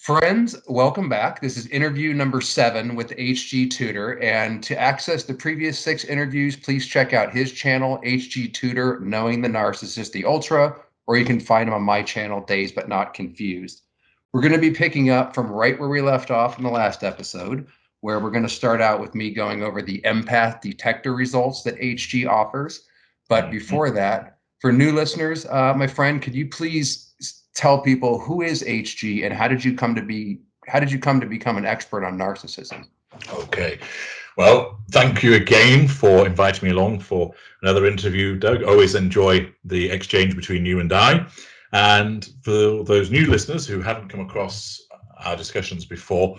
Friends, welcome back. This is interview number 7 with HG Tudor. And to access the previous 6 interviews, please check out his channel, HG Tudor, Knowing the Narcissist, the Ultra, or you can find him on my channel, Dazed But Not Confused. We're going to be picking up from right where we left off in the last episode, where we're going to start out with me going over the Empath Detector results that HG offers. But before that, for new listeners, my friend, could you please tell people who is HG and how did you come to become an expert on narcissism? Okay. Well, thank you again for inviting me along for another interview, Doug. Always enjoy the exchange between you and I. And for those new listeners who haven't come across our discussions before,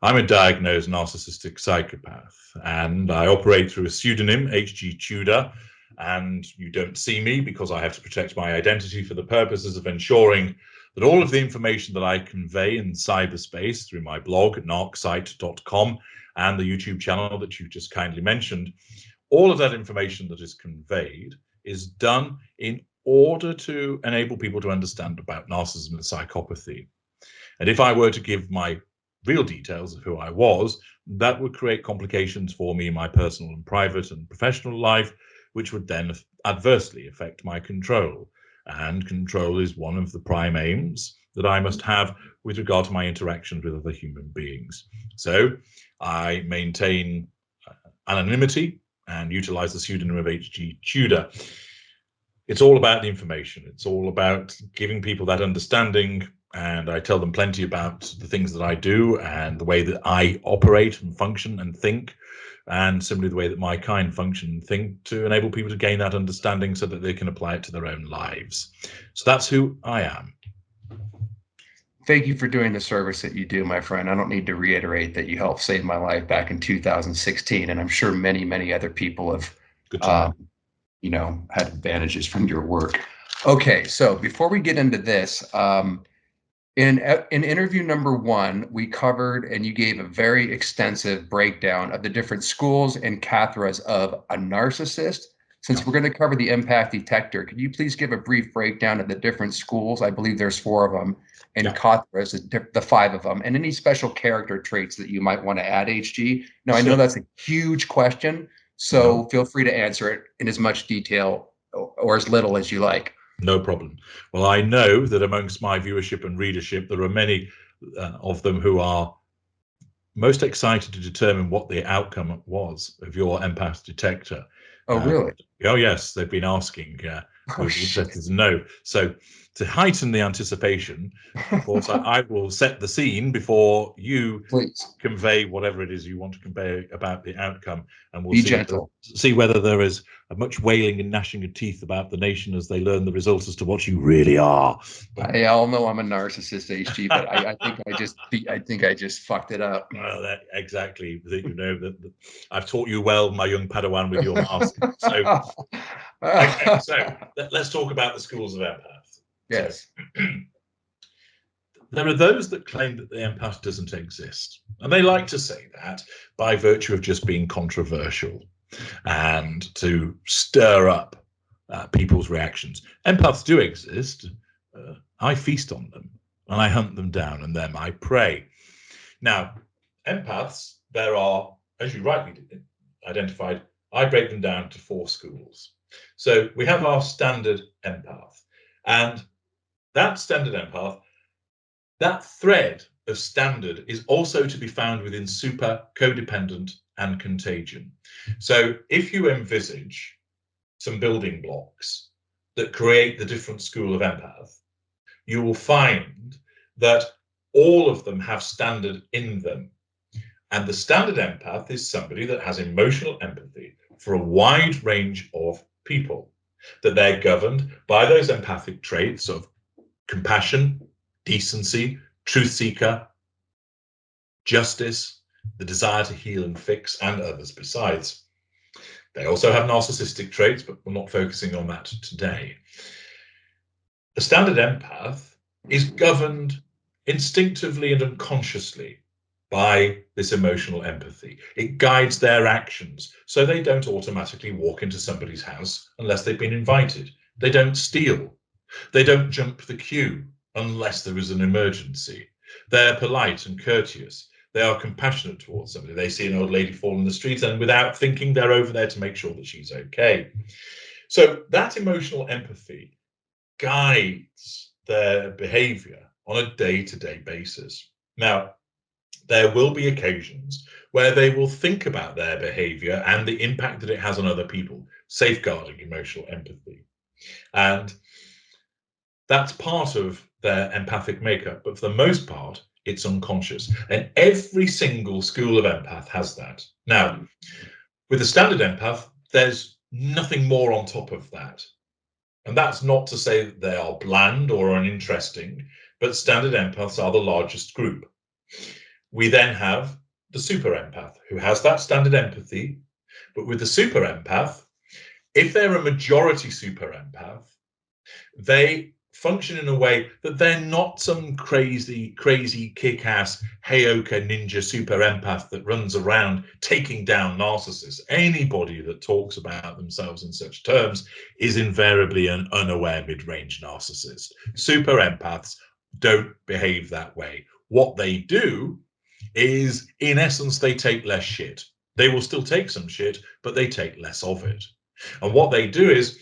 I'm a diagnosed narcissistic psychopath, and I operate through a pseudonym, HG Tudor. And you don't see me because I have to protect my identity for the purposes of ensuring that all of the information that I convey in cyberspace through my blog at narcsite.com and the YouTube channel that you just kindly mentioned, all of that information that is conveyed is done in order to enable people to understand about narcissism and psychopathy. And if I were to give my real details of who I was, that would create complications for me in my personal and private and professional life, which would then adversely affect my control. And control is one of the prime aims that I must have with regard to my interactions with other human beings. So I maintain anonymity and utilize the pseudonym of HG Tudor. It's all about the information. It's all about giving people that understanding, and I tell them plenty about the things that I do and the way that I operate and function and think, and similarly the way that my kind function and think, to enable people to gain that understanding so that they can apply it to their own lives. So that's who I am. Thank you for doing the service that you do, my friend. I don't need to reiterate that you helped save my life back in 2016, and I'm sure many, many other people have, had advantages from your work. Okay, so before we get into this, in interview number 1, we covered and you gave a very extensive breakdown of the different schools and cathras of a narcissist. Since we're going to cover the Empath Detector, could you please give a brief breakdown of the different schools? I believe there's 4 of them, and cathras, the 5 of them, and any special character traits that you might want to add, HG. Now, I know that's a huge question, so feel free to answer it in as much detail or as little as you like. No problem. Well, I know that amongst my viewership and readership, there are many of them who are most excited to determine what the outcome was of your Empath Detector. Oh, really? Oh, yes. They've been asking who is interested to know. So to heighten the anticipation, of course, I will set the scene before you convey whatever it is you want to convey about the outcome, and we'll see whether there is much wailing and gnashing of teeth about the nation as they learn the results as to what you really are. I all know I'm a narcissist, HG, but I think I just fucked it up. Well, exactly. You know that I've taught you well, my young Padawan, with your mask. So, okay, so let's talk about the schools of empath. Yes. So, there are those that claim that the empath doesn't exist, and they like to say that by virtue of just being controversial and to stir up people's reactions. Empaths do exist. I feast on them, and I hunt them down, and them I prey. Now, empaths, there are, as you rightly identified, I break them down to 4 schools. So we have our standard empath, and that standard empath, that thread of standard is also to be found within super, codependent, and contagion. So if you envisage some building blocks that create the different school of empath, you will find that all of them have standard in them. And the standard empath is somebody that has emotional empathy for a wide range of people, that they're governed by those empathic traits of compassion, decency, truth seeker, justice, the desire to heal and fix, and others besides. They also have narcissistic traits, but we're not focusing on that today. The standard empath is governed instinctively and unconsciously by this emotional empathy. It guides their actions, so they don't automatically walk into somebody's house unless they've been invited. They don't steal. They don't jump the queue unless there is an emergency. They're polite and courteous. They are compassionate towards somebody. They see an old lady fall in the street, and without thinking, they're over there to make sure that she's okay. So that emotional empathy guides their behavior on a day-to-day basis. Now, there will be occasions where they will think about their behavior and the impact that it has on other people, safeguarding emotional empathy. And that's part of their empathic makeup, but for the most part, it's unconscious. And every single school of empath has that. Now, with a standard empath, there's nothing more on top of that. And that's not to say that they are bland or uninteresting, but standard empaths are the largest group. We then have the super empath, who has that standard empathy, but with the super empath, if they're a majority super empath, they function in a way that they're not some crazy kick-ass Heyoka ninja super empath that runs around taking down narcissists. Anybody that talks about themselves in such terms is invariably an unaware mid-range narcissist. Super empaths don't behave that way. What they do is, in essence, they take less shit. They will still take some shit, but they take less of it. And what they do is,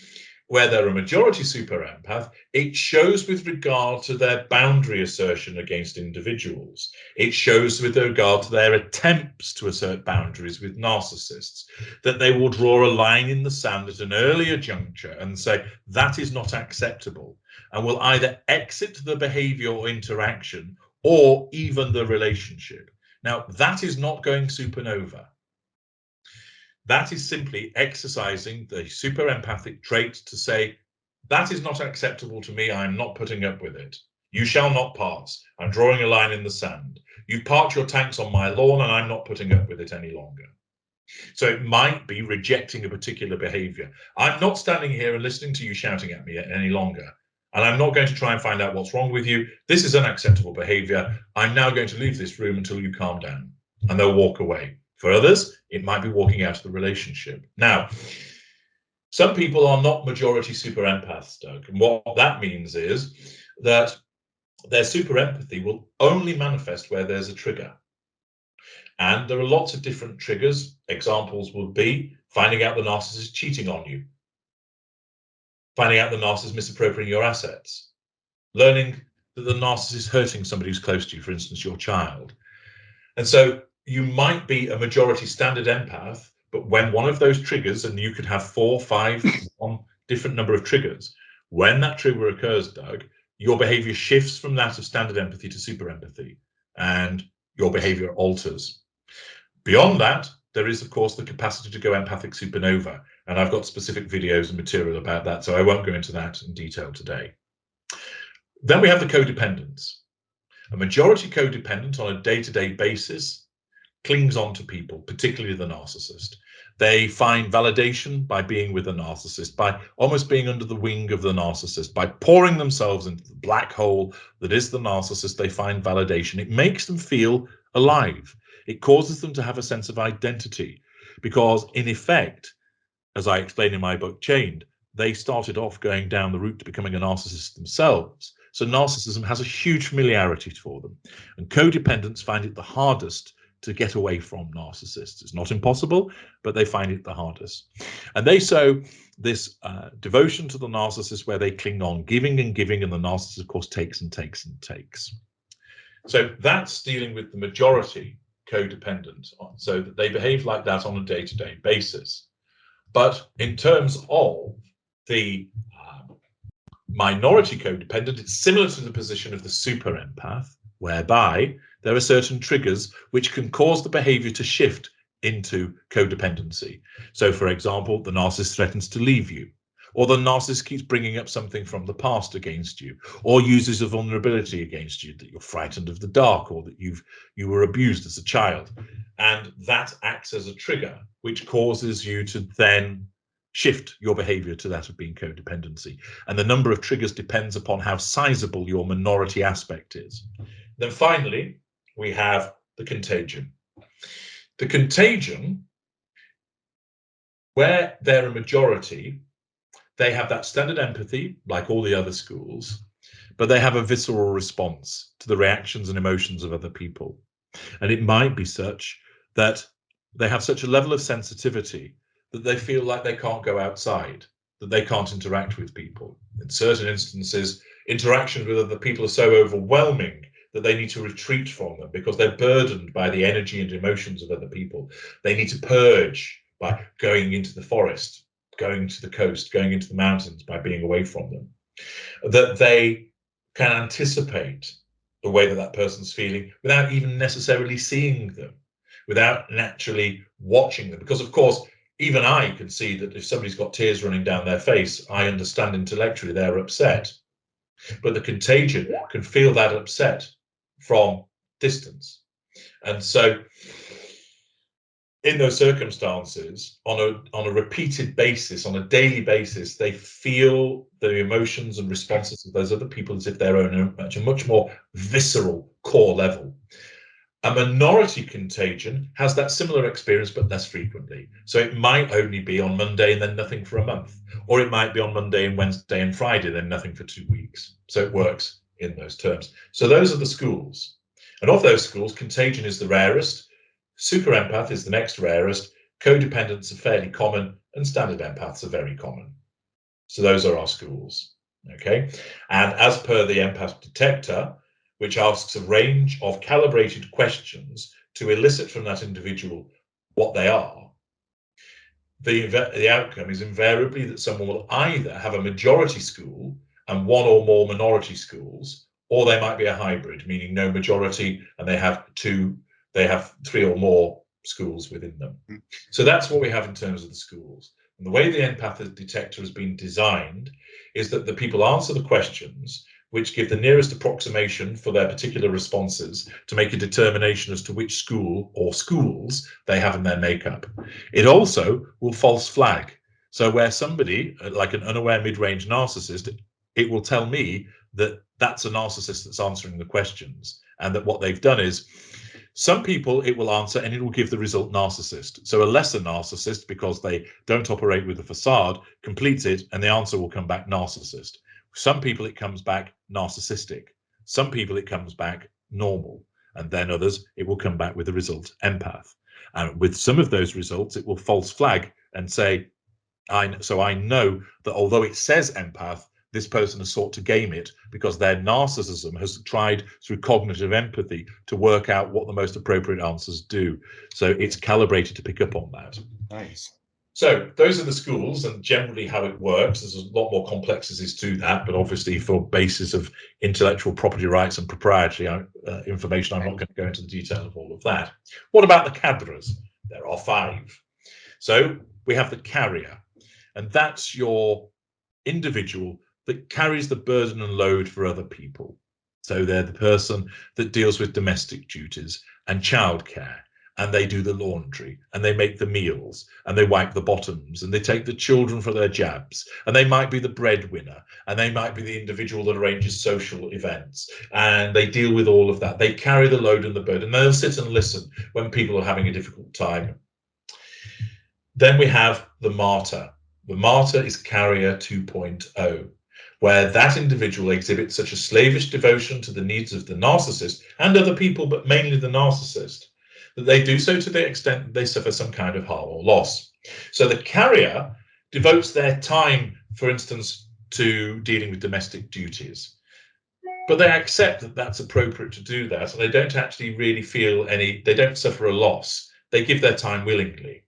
where they're a majority super empath, it shows with regard to their boundary assertion against individuals. It shows with regard to their attempts to assert boundaries with narcissists, that they will draw a line in the sand at an earlier juncture and say, that is not acceptable, and will either exit the behavior or interaction or even the relationship. Now, that is not going supernova. That is simply exercising the super empathic trait to say, that is not acceptable to me. I'm not putting up with it. You shall not pass. I'm drawing a line in the sand. You've parked your tanks on my lawn and I'm not putting up with it any longer. So it might be rejecting a particular behavior. I'm not standing here and listening to you shouting at me any longer. And I'm not going to try and find out what's wrong with you. This is unacceptable behavior. I'm now going to leave this room until you calm down. And they'll walk away. For others, it might be walking out of the relationship. Now, some people are not majority super empaths, Doug. And what that means is that their super empathy will only manifest where there's a trigger. And there are lots of different triggers. Examples would be finding out the narcissist is cheating on you, finding out the narcissist is misappropriating your assets, learning that the narcissist is hurting somebody who's close to you, for instance, your child. And so you might be a majority standard empath, but when one of those triggers, and you could have 4, 5, one different number of triggers, when that trigger occurs, Doug, your behavior shifts from that of standard empathy to super empathy, and your behavior alters. Beyond that, there is, of course, the capacity to go empathic supernova, and I've got specific videos and material about that, so I won't go into that in detail today. Then we have the codependents. A majority codependent on a day-to-day basis clings on to people, particularly the narcissist. They find validation by being with the narcissist, by almost being under the wing of the narcissist, by pouring themselves into the black hole that is the narcissist. They find validation. It makes them feel alive. It causes them to have a sense of identity, because in effect, as I explain in my book Chained, they started off going down the route to becoming a narcissist themselves. So narcissism has a huge familiarity for them, and codependents find it the hardest to get away from narcissists. It's not impossible, but they find it the hardest. And they sow this devotion to the narcissist where they cling on, giving and giving, and the narcissist, of course, takes and takes and takes. So that's dealing with the majority codependent, so that they behave like that on a day-to-day basis. But in terms of the minority codependent, it's similar to the position of the super empath, whereby there are certain triggers which can cause the behavior to shift into codependency. So, for example, the narcissist threatens to leave you, or the narcissist keeps bringing up something from the past against you, or uses a vulnerability against you, that you're frightened of the dark, or that you were abused as a child. And that acts as a trigger, which causes you to then shift your behavior to that of being codependency. And the number of triggers depends upon how sizable your minority aspect is. Then finally, we have the contagion. The contagion, where they're a majority, they have that standard empathy, like all the other schools, but they have a visceral response to the reactions and emotions of other people. And it might be such that they have such a level of sensitivity that they feel like they can't go outside, that they can't interact with people. In certain instances, interaction with other people are so overwhelming that they need to retreat from them because they're burdened by the energy and emotions of other people. They need to purge by going into the forest, going to the coast, going into the mountains, by being away from them. That they can anticipate the way that that person's feeling without even necessarily seeing them, without naturally watching them. Because of course, even I can see that if somebody's got tears running down their face, I understand intellectually they're upset. But the contagion can feel that upset from distance. And so in those circumstances, on a repeated basis, on a daily basis, they feel the emotions and responses of those other people as if they're on a much more visceral core level. A minority contagion has that similar experience, but less frequently. So it might only be on Monday and then nothing for a month, or it might be on Monday and Wednesday and Friday, then nothing for 2 weeks. So it works in those terms. So those are the schools. And of those schools, contagion is the rarest, super empath is the next rarest, codependents are fairly common, and standard empaths are very common. So those are our schools. Okay. And as per the Empath Detector, which asks a range of calibrated questions to elicit from that individual what they are, the outcome is invariably that someone will either have a majority school and one or more minority schools, or they might be a hybrid, meaning no majority and they have 3 or more schools within them. So that's what we have in terms of the schools. And the way the Empath Detector has been designed is that the people answer the questions which give the nearest approximation for their particular responses to make a determination as to which school or schools they have in their makeup. It also will false flag. So where somebody, like an unaware mid-range narcissist, it will tell me that that's a narcissist that's answering the questions, and that what they've done is, some people it will answer and it will give the result narcissist. So a lesser narcissist, because they don't operate with a facade, completes it and the answer will come back narcissist. Some people it comes back narcissistic. Some people it comes back normal. And then others, it will come back with the result empath. And with some of those results, it will false flag and say, so I know that although it says empath, this person has sought to game it because their narcissism has tried through cognitive empathy to work out what the most appropriate answers do. So it's calibrated to pick up on that. Nice. So those are the schools and generally how it works. There's a lot more complexities to that, but obviously for basis of intellectual property rights and proprietary information, I'm not going to go into the detail of all of that. What about the cadres? There are 5. So we have the carrier, and that's your individual that carries the burden and load for other people. So they're the person that deals with domestic duties and childcare, and they do the laundry, and they make the meals, and they wipe the bottoms, and they take the children for their jabs, and they might be the breadwinner, and they might be the individual that arranges social events, and they deal with all of that. They carry the load and the burden, and they'll sit and listen when people are having a difficult time. Then we have the martyr. The martyr is carrier 2.0, where that individual exhibits such a slavish devotion to the needs of the narcissist and other people, but mainly the narcissist, that they do so to the extent that they suffer some kind of harm or loss. So the carrier devotes their time, for instance, to dealing with domestic duties, but they accept that that's appropriate to do that, and they don't actually really feel they don't suffer a loss. They give their time willingly.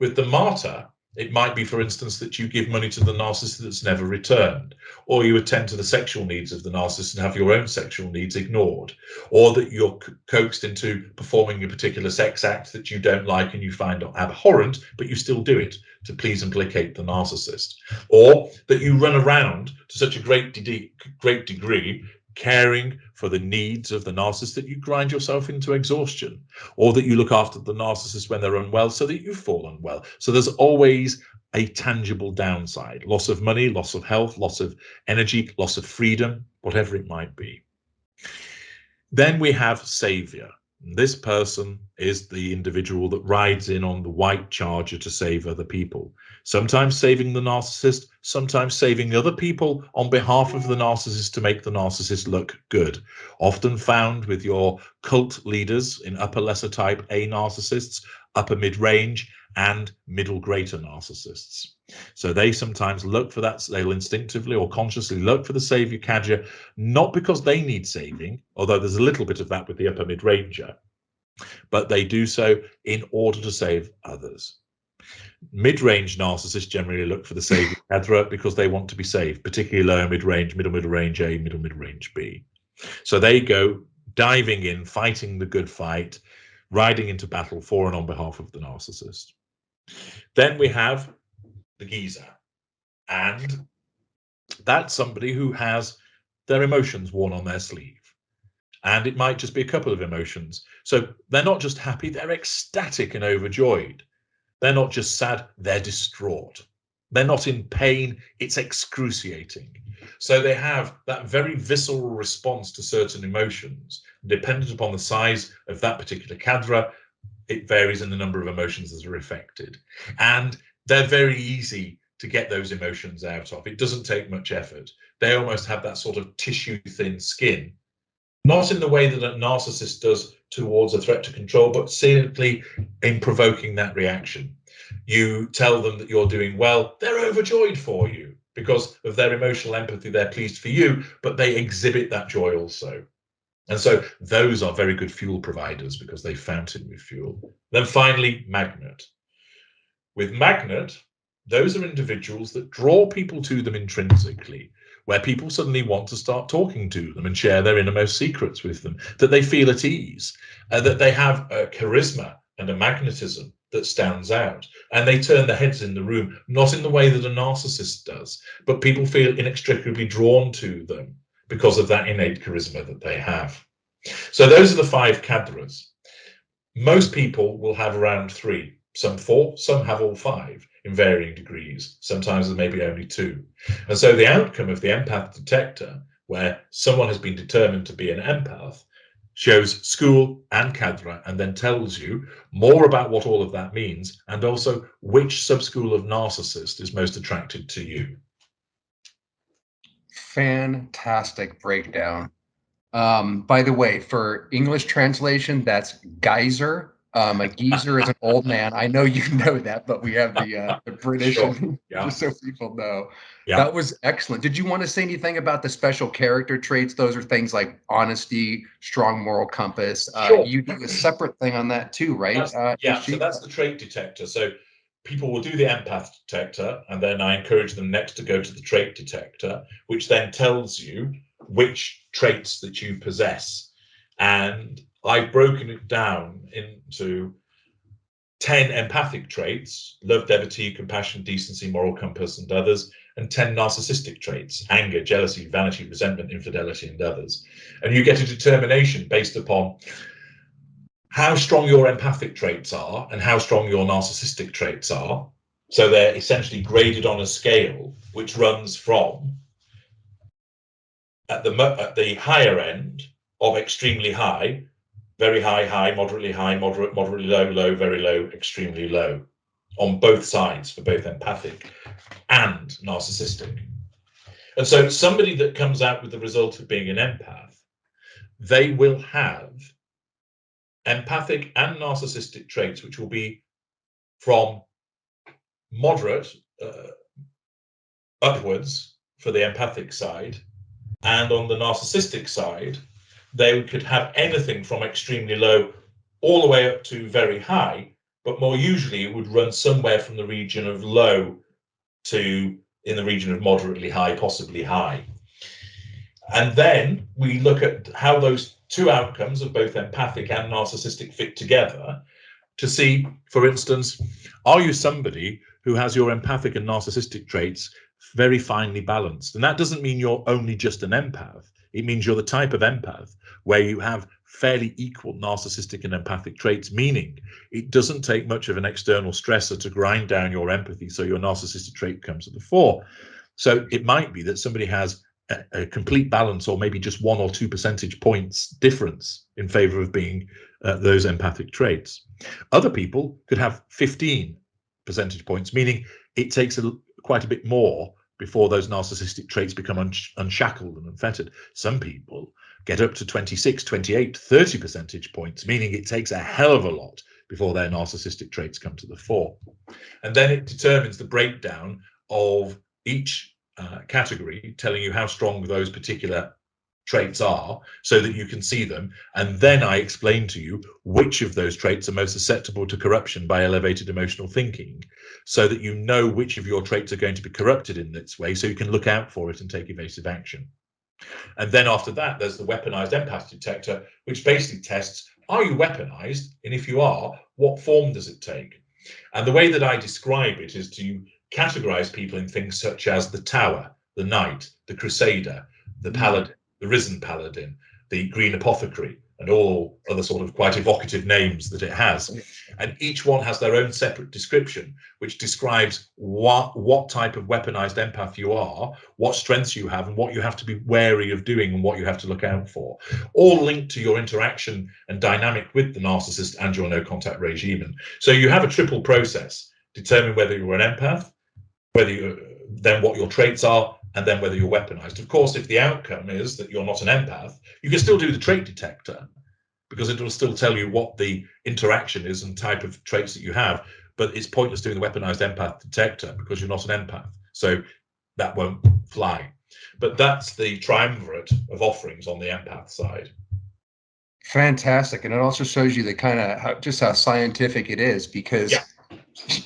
With the martyr, it might be, for instance, that you give money to the narcissist that's never returned, or you attend to the sexual needs of the narcissist and have your own sexual needs ignored, or that you're coaxed into performing a particular sex act that you don't like and you find abhorrent, but you still do it to please and placate the narcissist, or that you run around to such a great degree caring for the needs of the narcissist that you grind yourself into exhaustion, or that you look after the narcissist when they're unwell so that you fall unwell. So there's always a tangible downside: loss of money, loss of health, loss of energy, loss of freedom, whatever it might be. Then we have savior. This person is the individual that rides in on the white charger to save other people, sometimes saving the narcissist, sometimes saving other people on behalf of the narcissist to make the narcissist look good. Often found with your cult leaders in upper lesser type A narcissists, upper mid-range and middle greater narcissists. So they sometimes look for that, they'll instinctively or consciously look for the savior cadger, not because they need saving, although there's a little bit of that with the upper mid-ranger, but they do so in order to save others. Mid-range narcissists generally look for the savior cadger because they want to be saved, particularly lower mid-range, middle mid-range A, middle mid-range B. So they go diving in, fighting the good fight, riding into battle for and on behalf of the narcissist. Then we have the geezer, and that's somebody who has their emotions worn on their sleeve, and it might just be a couple of emotions. So they're not just happy, they're ecstatic and overjoyed. They're not just sad, they're distraught. They're not in pain, it's excruciating. So they have that very visceral response to certain emotions. Dependent upon the size of that particular cadre, it varies in the number of emotions that are affected. And they're very easy to get those emotions out of. It doesn't take much effort. They almost have that sort of tissue thin skin, not in the way that a narcissist does towards a threat to control, but simply in provoking that reaction. You tell them that you're doing well, they're overjoyed for you because of their emotional empathy. They're pleased for you, but they exhibit that joy also. And so those are very good fuel providers because they fountain with fuel. Then finally, magnet. With magnet, those are individuals that draw people to them intrinsically, where people suddenly want to start talking to them and share their innermost secrets with them, that they feel at ease, that they have a charisma and a magnetism that stands out, and they turn the heads in the room, not in the way that a narcissist does, but people feel inextricably drawn to them because of that innate charisma that they have. So those are the 5 cadres. Most people will have around 3, some 4, some have all 5 in varying degrees. Sometimes there may be only 2. And so the outcome of the empath detector, where someone has been determined to be an empath, shows school and cadre, and then tells you more about what all of that means, and also which subschool of narcissist is most attracted to you. Fantastic breakdown. By the way, for English translation, that's geyser. A geezer is an old man. I know you know that, but we have the British, Sure. Yeah. just so people know. Yeah. That was excellent. Did you want to say anything about the special character traits? Those are things like honesty, strong moral compass. Sure. You do a separate thing on that too, right? Yeah, so that's the trait detector. So people will do the empath detector, and then I encourage them next to go to the trait detector, which then tells you which traits that you possess. And I've broken it down into 10 empathic traits: love, devotee, compassion, decency, moral compass, and others, and 10 narcissistic traits: anger, jealousy, vanity, resentment, infidelity, and others. And you get a determination based upon how strong your empathic traits are and how strong your narcissistic traits are. So they're essentially graded on a scale which runs from at the higher end of extremely high, very high, high, moderately high, moderate, moderately low, low, very low, extremely low, on both sides for both empathic and narcissistic. And so somebody that comes out with the result of being an empath, they will have empathic and narcissistic traits, which will be from moderate upwards for the empathic side, and on the narcissistic side, they could have anything from extremely low all the way up to very high, but more usually it would run somewhere from the region of low to in the region of moderately high, possibly high. And then we look at how those 2 outcomes of both empathic and narcissistic fit together to see, for instance, are you somebody who has your empathic and narcissistic traits very finely balanced? And that doesn't mean you're only just an empath. It means you're the type of empath where you have fairly equal narcissistic and empathic traits, meaning it doesn't take much of an external stressor to grind down your empathy so your narcissistic trait comes to the fore. So it might be that somebody has a complete balance, or maybe just 1 or 2 percentage points difference in favor of being those empathic traits. Other people could have 15 percentage points, meaning it takes quite a bit more before those narcissistic traits become unshackled and unfettered. Some people get up to 26, 28, 30 percentage points, meaning it takes a hell of a lot before their narcissistic traits come to the fore. And then it determines the breakdown of each category, telling you how strong those particular traits are so that you can see them. And then I explain to you which of those traits are most susceptible to corruption by elevated emotional thinking, so that you know which of your traits are going to be corrupted in this way, so you can look out for it and take evasive action. And then after that, there's the weaponized empath detector, which basically tests, are you weaponized? And if you are, what form does it take? And the way that I describe it is to categorize people in things such as the Tower, the Knight, the Crusader, the Paladin, the Risen Paladin, the Green Apothecary, and all other sort of quite evocative names that it has. And each one has their own separate description, which describes what type of weaponized empath you are, what strengths you have, and what you have to be wary of doing and what you have to look out for, all linked to your interaction and dynamic with the narcissist and your no contact regime. So you have a triple process: determine whether you're an empath, then what your traits are, and then whether you're weaponized. Of course, if the outcome is that you're not an empath, you can still do the trait detector, because it will still tell you what the interaction is and type of traits that you have. But it's pointless doing the weaponized empath detector because you're not an empath. So that won't fly. But that's the triumvirate of offerings on the empath side. Fantastic. And it also shows you the kind of just how scientific it is, because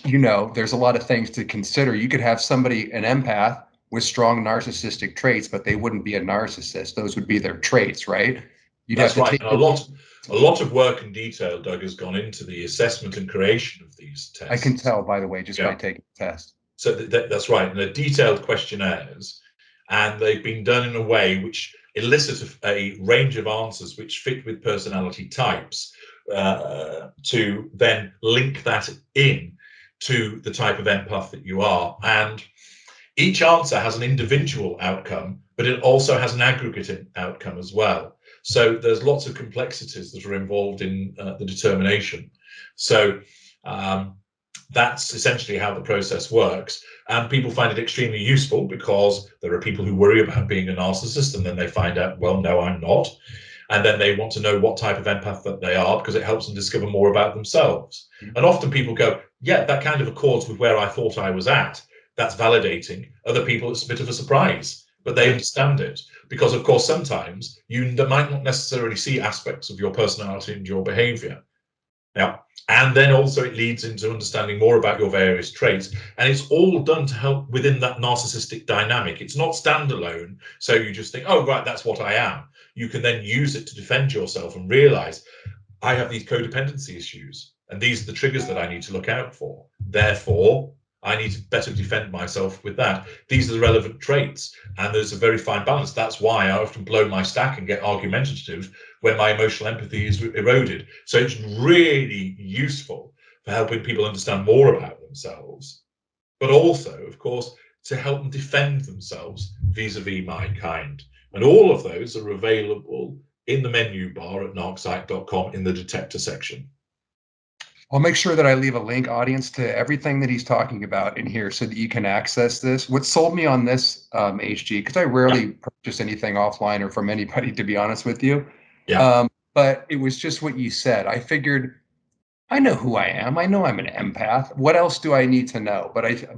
there's a lot of things to consider. You could have somebody, an empath, with strong narcissistic traits, but they wouldn't be a narcissist. Those would be their traits, right? That's right. And a lot of work and detail, Doug, has gone into the assessment and creation of these tests. I can tell, by the way, just by taking the test. So that's right. And they're detailed questionnaires, and they've been done in a way which elicits a range of answers which fit with personality types, to then link that in to the type of empath that you are. And each answer has an individual outcome, but it also has an aggregate outcome as well. So there's lots of complexities that are involved in the determination. So that's essentially how the process works. And people find it extremely useful, because there are people who worry about being a narcissist, and then they find out, well, no, I'm not. And then they want to know what type of empath that they are, because it helps them discover more about themselves. And often people go, yeah, that kind of accords with where I thought I was at. That's validating. Other people, it's a bit of a surprise, but they understand it, because of course sometimes you might not necessarily see aspects of your personality and your behavior. And then also it leads into understanding more about your various traits, and it's all done to help within that narcissistic dynamic. It's not standalone, so you just think, oh right, that's what I am. You can then use it to defend yourself and realize, I have these codependency issues, and these are the triggers that I need to look out for. Therefore, I need to better defend myself with that. These are the relevant traits, and there's a very fine balance. That's why I often blow my stack and get argumentative when my emotional empathy is eroded. So it's really useful for helping people understand more about themselves, but also, of course, to help them defend themselves vis-a-vis my kind. And all of those are available in the menu bar at narcpsych.com in the detector section. I'll make sure that I leave a link, audience, to everything that he's talking about in here so that you can access this. What sold me on this, HG, because I rarely purchase anything offline or from anybody, to be honest with you. But it was just what you said. I figured, I know who I am. I know I'm an empath. What else do I need to know?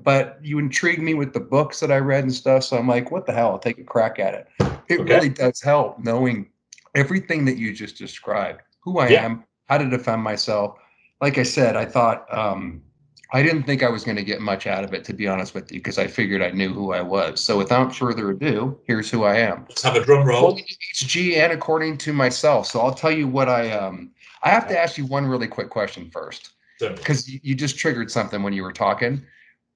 But you intrigued me with the books that I read and stuff. So I'm like, what the hell? I'll take a crack at it. It really does help knowing everything that you just described, who I am, how to defend myself. Like I said, I thought, I didn't think I was going to get much out of it, to be honest with you, because I figured I knew who I was. So without further ado, here's who I am. Let's have a drum roll. HG, and according to myself. So I'll tell you what I have to ask you one really quick question first, because you just triggered something when you were talking.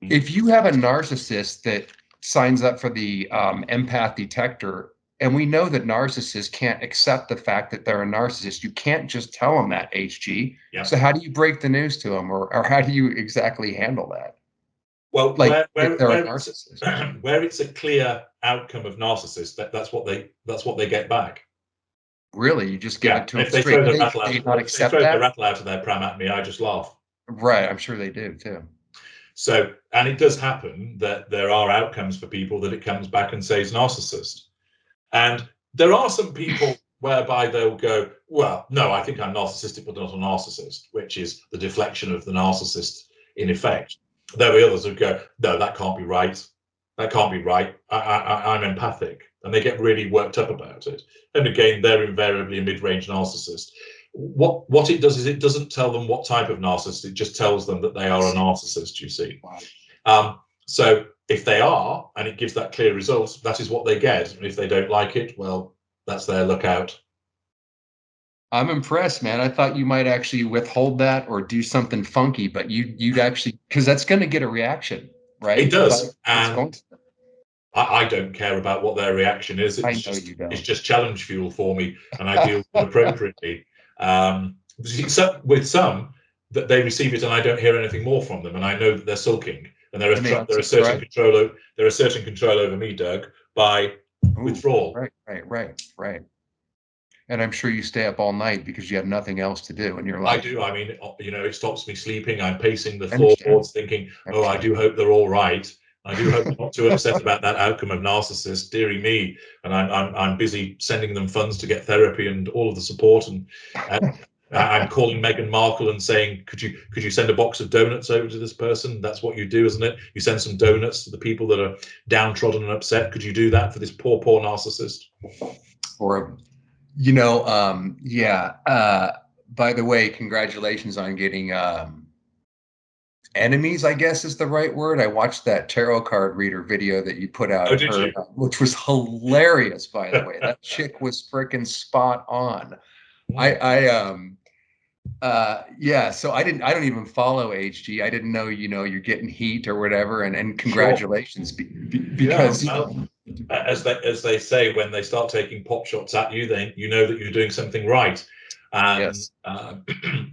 If you have a narcissist that signs up for the empath detector, and we know that narcissists can't accept the fact that they're a narcissist, you can't just tell them that, HG. So how do you break the news to them, or how do you exactly handle that? Well, like where it's a clear outcome of narcissists, that's what they get back. Really, you just give it to them if they straight. throw the They, rattle they out, not if they accept throw the that. rattle out of their pram at me, I just laugh. Right, I'm sure they do too. So, and it does happen that there are outcomes for people that it comes back and says narcissist. And there are some people whereby they'll go, well, no, I think I'm narcissistic, but not a narcissist, which is the deflection of the narcissist in effect. There'll be others who go, no, that can't be right. That can't be right. I'm empathic. And they get really worked up about it. And again, they're invariably a mid-range narcissist. What it does is it doesn't tell them what type of narcissist, it just tells them that they are a narcissist, you see. So if they are, and it gives that clear result, that is what they get. And if they don't like it, well, that's their lookout. I'm impressed, man. I thought you might actually withhold that or do something funky, but you'd actually, because that's going to get a reaction, right? It does, It's going and to. I don't care about what their reaction is. I know you It's don't. just challenge fuel for me, and I deal with it appropriately. With some, that they receive it, and I don't hear anything more from them, and I know that they're sulking, and they're asserting control over me, Doug, by withdrawal. Right. And I'm sure you stay up all night because you have nothing else to do in your life. I do. I mean, it stops me sleeping. I'm pacing the floorboards thinking, oh, I do hope they're all right. I do hope they're not too upset about that outcome of narcissist, dearie me. And I'm busy sending them funds to get therapy and all of the support. And I'm calling Meghan Markle and saying, could you send a box of donuts over to this person? That's what you do, isn't it? You send some donuts to the people that are downtrodden and upset. Could you do that for this poor narcissist? Or, by the way, congratulations on getting enemies, I guess is the right word. I watched that tarot card reader video that you put out of her, which was hilarious, by the way. That chick was freaking spot on. So I don't even follow HG. I didn't know, you're getting heat or whatever, and congratulations. Because as they say, when they start taking pot shots at you, then you know that you're doing something right. And yes.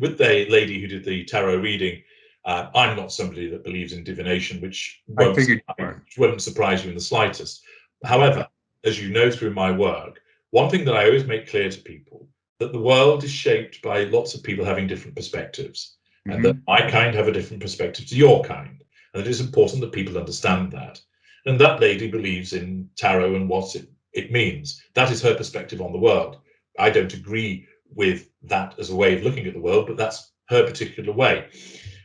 With the lady who did the tarot reading, I'm not somebody that believes in divination, which wouldn't surprise you in the slightest. However, as you know through my work, one thing that I always make clear to people, that the world is shaped by lots of people having different perspectives, and that my kind have a different perspective to your kind. And it is important that people understand that. And that lady believes in tarot and what it means. That is her perspective on the world. I don't agree with that as a way of looking at the world, but that's her particular way.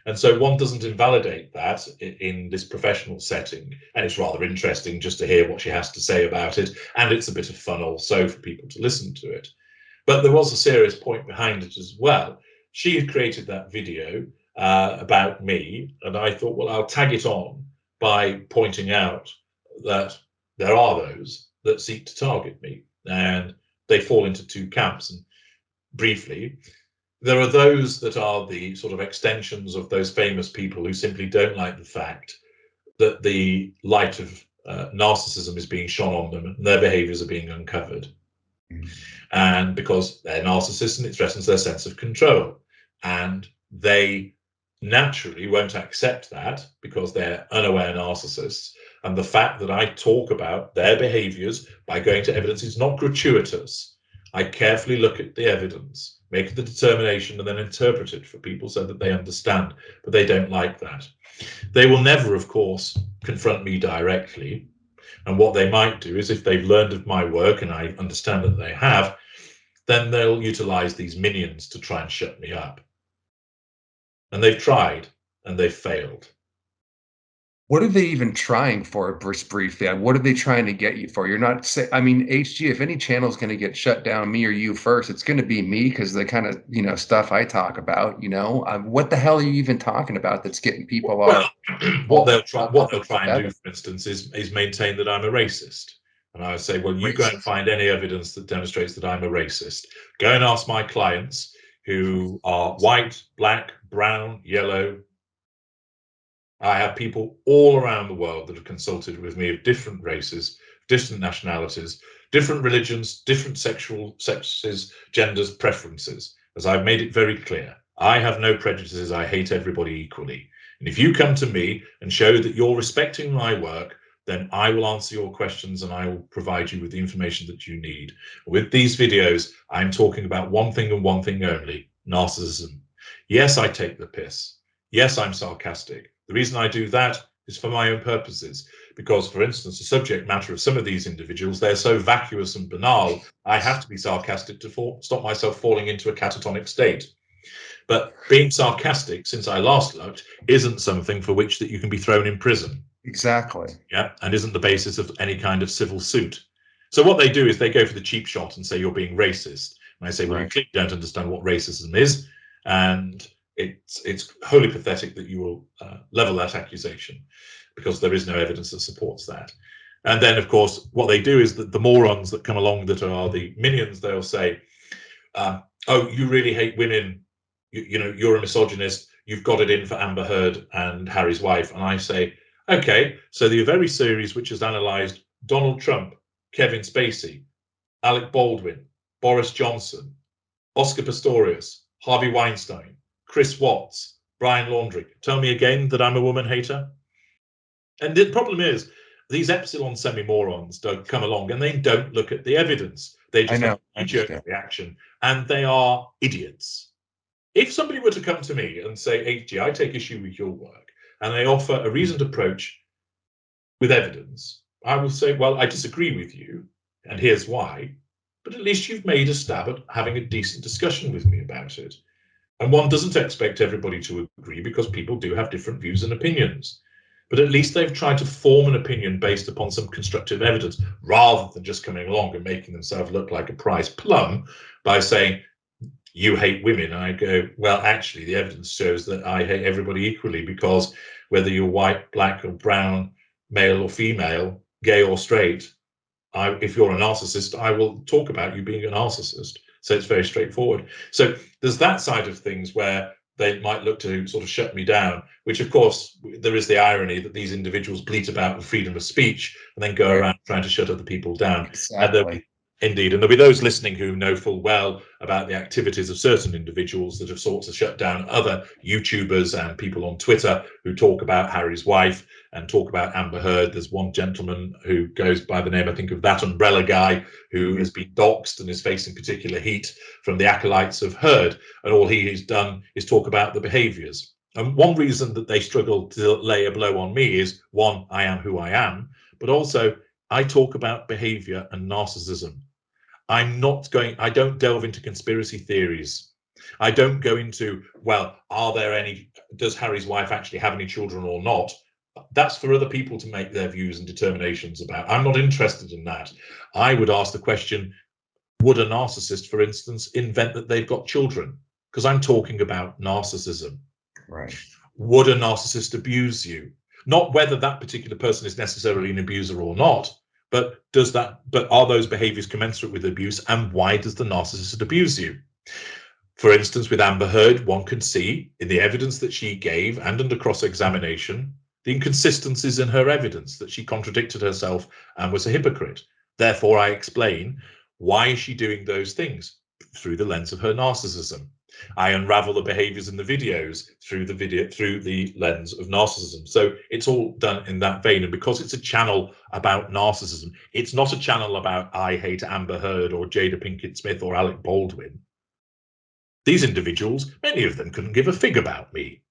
And so one doesn't invalidate that in this professional setting. And it's rather interesting just to hear what she has to say about it. And it's a bit of fun also for people to listen to it. But there was a serious point behind it as well. She had created that video about me, and I thought, well, I'll tag it on by pointing out that there are those that seek to target me, and they fall into two camps. And briefly, there are those that are the sort of extensions of those famous people who simply don't like the fact that the light of narcissism is being shone on them and their behaviors are being uncovered. And because they're narcissists, and it threatens their sense of control. And they naturally won't accept that because they're unaware narcissists. And the fact that I talk about their behaviors by going to evidence is not gratuitous. I carefully look at the evidence, make the determination, and then interpret it for people so that they understand. But they don't like that. They will never, of course, confront me directly. And what they might do is, if they've learned of my work, and I understand that they have, then they'll utilize these minions to try and shut me up. And they've tried, and they've failed. What are they even trying for, briefly? What are they trying to get you for? You're not, HG, if any channel is going to get shut down, me or you first, it's going to be me, because the kind of, stuff I talk about, what the hell are you even talking about that's getting people what they'll try and do, for instance, is maintain that I'm a racist. And I would say, well, you go and find any evidence that demonstrates that I'm a racist. Go and ask my clients who are white, black, brown, yellow. I have people all around the world that have consulted with me of different races, different nationalities, different religions, different sexes, genders, preferences. As I've made it very clear, I have no prejudices. I hate everybody equally. And if you come to me and show that you're respecting my work, then I will answer your questions and I will provide you with the information that you need. With these videos, I'm talking about one thing and one thing only: narcissism. Yes, I take the piss. Yes, I'm sarcastic. The reason I do that is for my own purposes, because, for instance, the subject matter of some of these individuals, they're so vacuous and banal, I have to be sarcastic to stop myself falling into a catatonic state. But being sarcastic, since I last looked, isn't something for which that you can be thrown in prison. Exactly. Yeah, and isn't the basis of any kind of civil suit. So what they do is they go for the cheap shot and say you're being racist. And I say, well, you clearly don't understand what racism is, and it's wholly pathetic that you will level that accusation, because there is no evidence that supports that. And then, of course, what they do is that the morons that come along that are the minions, they'll say, oh, you really hate women, you know, you're a misogynist, you've got it in for Amber Heard and Harry's wife. And I say, okay, so the very series which has analysed Donald Trump, Kevin Spacey, Alec Baldwin, Boris Johnson, Oscar Pistorius, Harvey Weinstein, Chris Watts, Brian Laundrie, tell me again that I'm a woman hater? And the problem is, these epsilon semi-morons don't come along and they don't look at the evidence. They just have a knee-jerk reaction, and they are idiots. If somebody were to come to me and say, HG, I take issue with your work, and they offer a reasoned approach with evidence, I will say, well, I disagree with you, and here's why, but at least you've made a stab at having a decent discussion with me about it. And one doesn't expect everybody to agree, because people do have different views and opinions. But at least they've tried to form an opinion based upon some constructive evidence, rather than just coming along and making themselves look like a prize plum by saying, you hate women. And I go, well, actually, the evidence shows that I hate everybody equally, because whether you're white, black, or brown, male or female, gay or straight, if you're a narcissist, I will talk about you being a narcissist. So it's very straightforward. So there's that side of things where they might look to sort of shut me down, which, of course, there is the irony that these individuals bleat about freedom of speech and then go around trying to shut other people down. Exactly. Indeed, and there'll be those listening who know full well about the activities of certain individuals that have sought to shut down other YouTubers and people on Twitter who talk about Harry's wife and talk about Amber Heard. There's one gentleman who goes by the name, I think, of That Umbrella Guy, who has been doxxed and is facing particular heat from the acolytes of Heard, and all he has done is talk about the behaviours. And one reason that they struggle to lay a blow on me is, one, I am who I am, but also I talk about behaviour and narcissism. I don't delve into conspiracy theories. I don't go into, well, does Harry's wife actually have any children or not? That's for other people to make their views and determinations about. I'm not interested in that. I would ask the question, would a narcissist, for instance, invent that they've got children? Because I'm talking about narcissism. Right. Would a narcissist abuse you? Not whether that particular person is necessarily an abuser or not, but are those behaviors commensurate with abuse, and why does the narcissist abuse you? For instance, with Amber Heard, one can see in the evidence that she gave and under cross-examination the inconsistencies in her evidence, that she contradicted herself and was a hypocrite. Therefore, I explain, why is she doing those things? Through the lens of her narcissism. I unravel the behaviors in the videos through the lens of narcissism. So it's all done in that vein. And because it's a channel about narcissism, it's not a channel about I hate Amber Heard or Jada Pinkett Smith or Alec Baldwin. These individuals, many of them couldn't give a fig about me.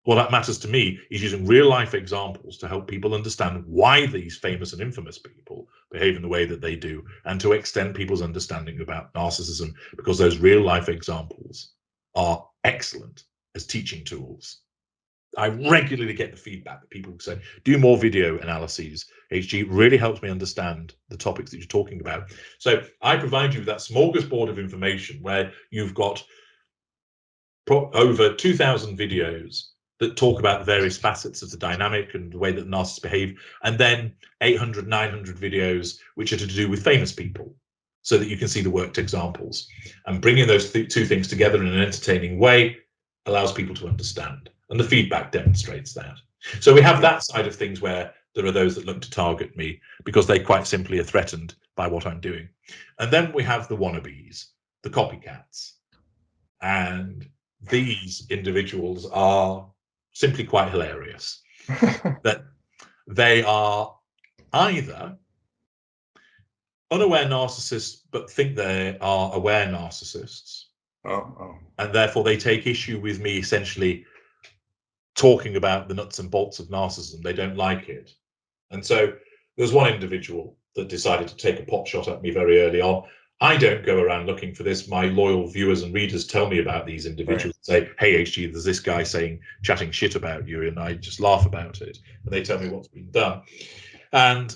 What that matters to me is using real life examples to help people understand why these famous and infamous people behave in the way that they do, and to extend people's understanding about narcissism, because those real life examples are excellent as teaching tools. I regularly get the feedback that people say, do more video analyses. HG really helps me understand the topics that you're talking about. So I provide you with that smorgasbord of information where you've got over 2,000 videos that talk about the various facets of the dynamic and the way that narcissists behave, and then 800, 900 videos which are to do with famous people, so that you can see the worked examples. And bringing those two things together in an entertaining way allows people to understand, and the feedback demonstrates that. So we have that side of things where there are those that look to target me because they quite simply are threatened by what I'm doing. And then we have the wannabes, the copycats. And these individuals are simply quite hilarious. That They are either unaware narcissists but think they are aware narcissists, and therefore they take issue with me essentially talking about the nuts and bolts of narcissism. They don't like it. And so there's one individual that decided to take a pot shot at me very early on. I don't go around looking for this. My loyal viewers and readers tell me about these individuals, say, hey, HG, there's this guy chatting shit about you, and I just laugh about it. And they tell me what's been done. And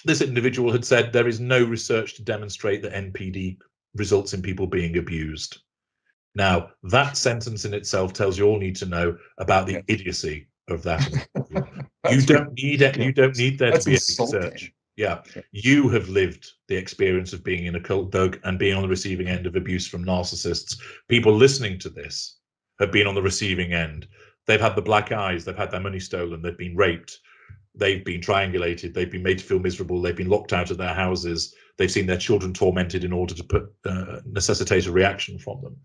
this individual had said there is no research to demonstrate that NPD results in people being abused. Now, that sentence in itself tells you all need to know about the idiocy of that. You don't need it. You don't need there to be any research. Yeah, you have lived the experience of being in a cult, Doug, and being on the receiving end of abuse from narcissists. People listening to this have been on the receiving end. They've had the black eyes. They've had their money stolen. They've been raped. They've been triangulated. They've been made to feel miserable. They've been locked out of their houses. They've seen their children tormented in order to necessitate a reaction from them.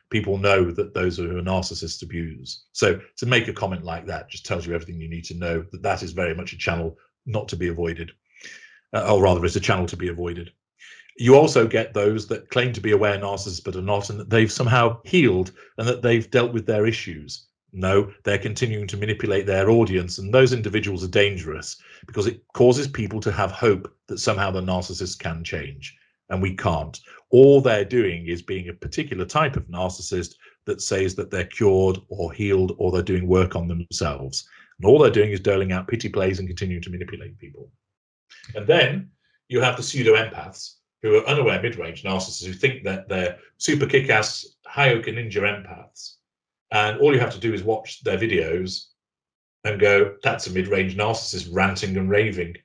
People know that those who are narcissists abuse. So to make a comment like that just tells you everything you need to know, that that is very much a channel not to be avoided, or rather it's a channel to be avoided. You also get those that claim to be aware narcissists but are not, and that they've somehow healed and that they've dealt with their issues. No, they're continuing to manipulate their audience, and those individuals are dangerous because it causes people to have hope that somehow the narcissist can change, and we can't. All they're doing is being a particular type of narcissist that says that they're cured or healed or they're doing work on themselves. And all they're doing is doling out pity plays and continuing to manipulate people. And then you have the pseudo-empaths who are unaware mid-range narcissists who think that they're super kick-ass Hyoka ninja empaths. And all you have to do is watch their videos and go, that's a mid-range narcissist ranting and raving.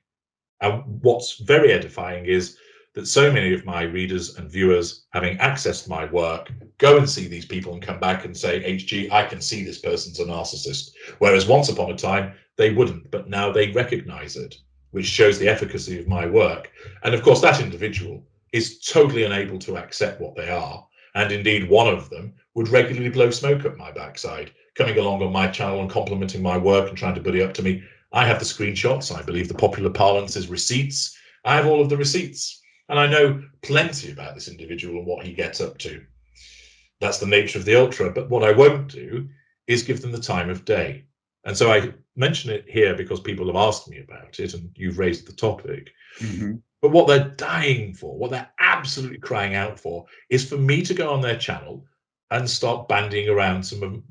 And what's very edifying is that so many of my readers and viewers, having accessed my work, go and see these people and come back and say, HG, I can see this person's a narcissist. Whereas once upon a time, they wouldn't, but now they recognize it, which shows the efficacy of my work. And of course, that individual is totally unable to accept what they are. And indeed, one of them would regularly blow smoke up my backside, coming along on my channel and complimenting my work and trying to buddy up to me. I have the screenshots. I believe the popular parlance is receipts. I have all of the receipts. And I know plenty about this individual and what he gets up to. That's the nature of the ultra. But what I won't do is give them the time of day. And so I mention it here because people have asked me about it and you've raised the topic. Mm-hmm. But what they're dying for, what they're absolutely crying out for, is for me to go on their channel and start bandying around some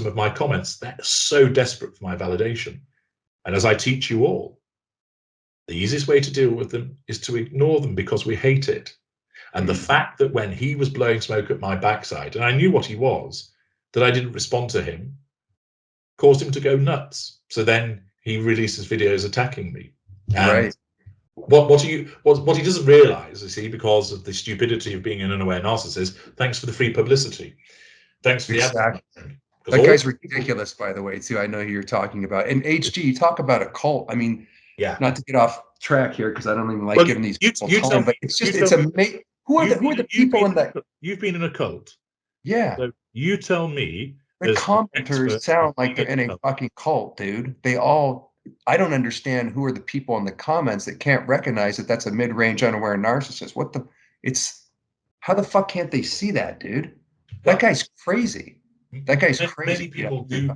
of my comments. They're so desperate for my validation. And as I teach you all, the easiest way to deal with them is to ignore them because we hate it. And the fact that when he was blowing smoke at my backside, and I knew what he was, that I didn't respond to him, caused him to go nuts. So then he releases videos attacking me. And right. What he doesn't realize, you see, because of the stupidity of being an unaware narcissist, thanks for the free publicity. Thanks for the advertising. That guy's ridiculous, by the way, too. I know who you're talking about. And HG, you talk about a cult. I mean, yeah. Not to get off track here because I don't even like giving these people time, but it's just it's amazing. Who are the people in that? You've been in a cult. Yeah. So you tell me. The commenters sound like they're in a fucking cult, dude. I don't understand who are the people in the comments that can't recognize that that's a mid-range unaware narcissist. How the fuck can't they see that, dude? That guy's crazy. That guy's crazy.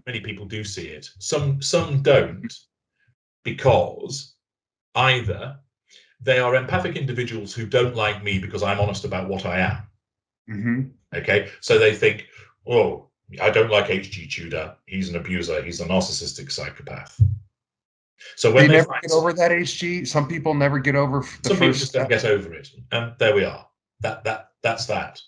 Many people do see it. Some don't, because either they are empathic individuals who don't like me because I'm honest about what I am. Mm-hmm. Okay, so they think, oh, I don't like HG Tudor. He's an abuser. He's a narcissistic psychopath. So when they never get over that, HG. Some people never get over the some people just don't get over it, and there we are. That's that.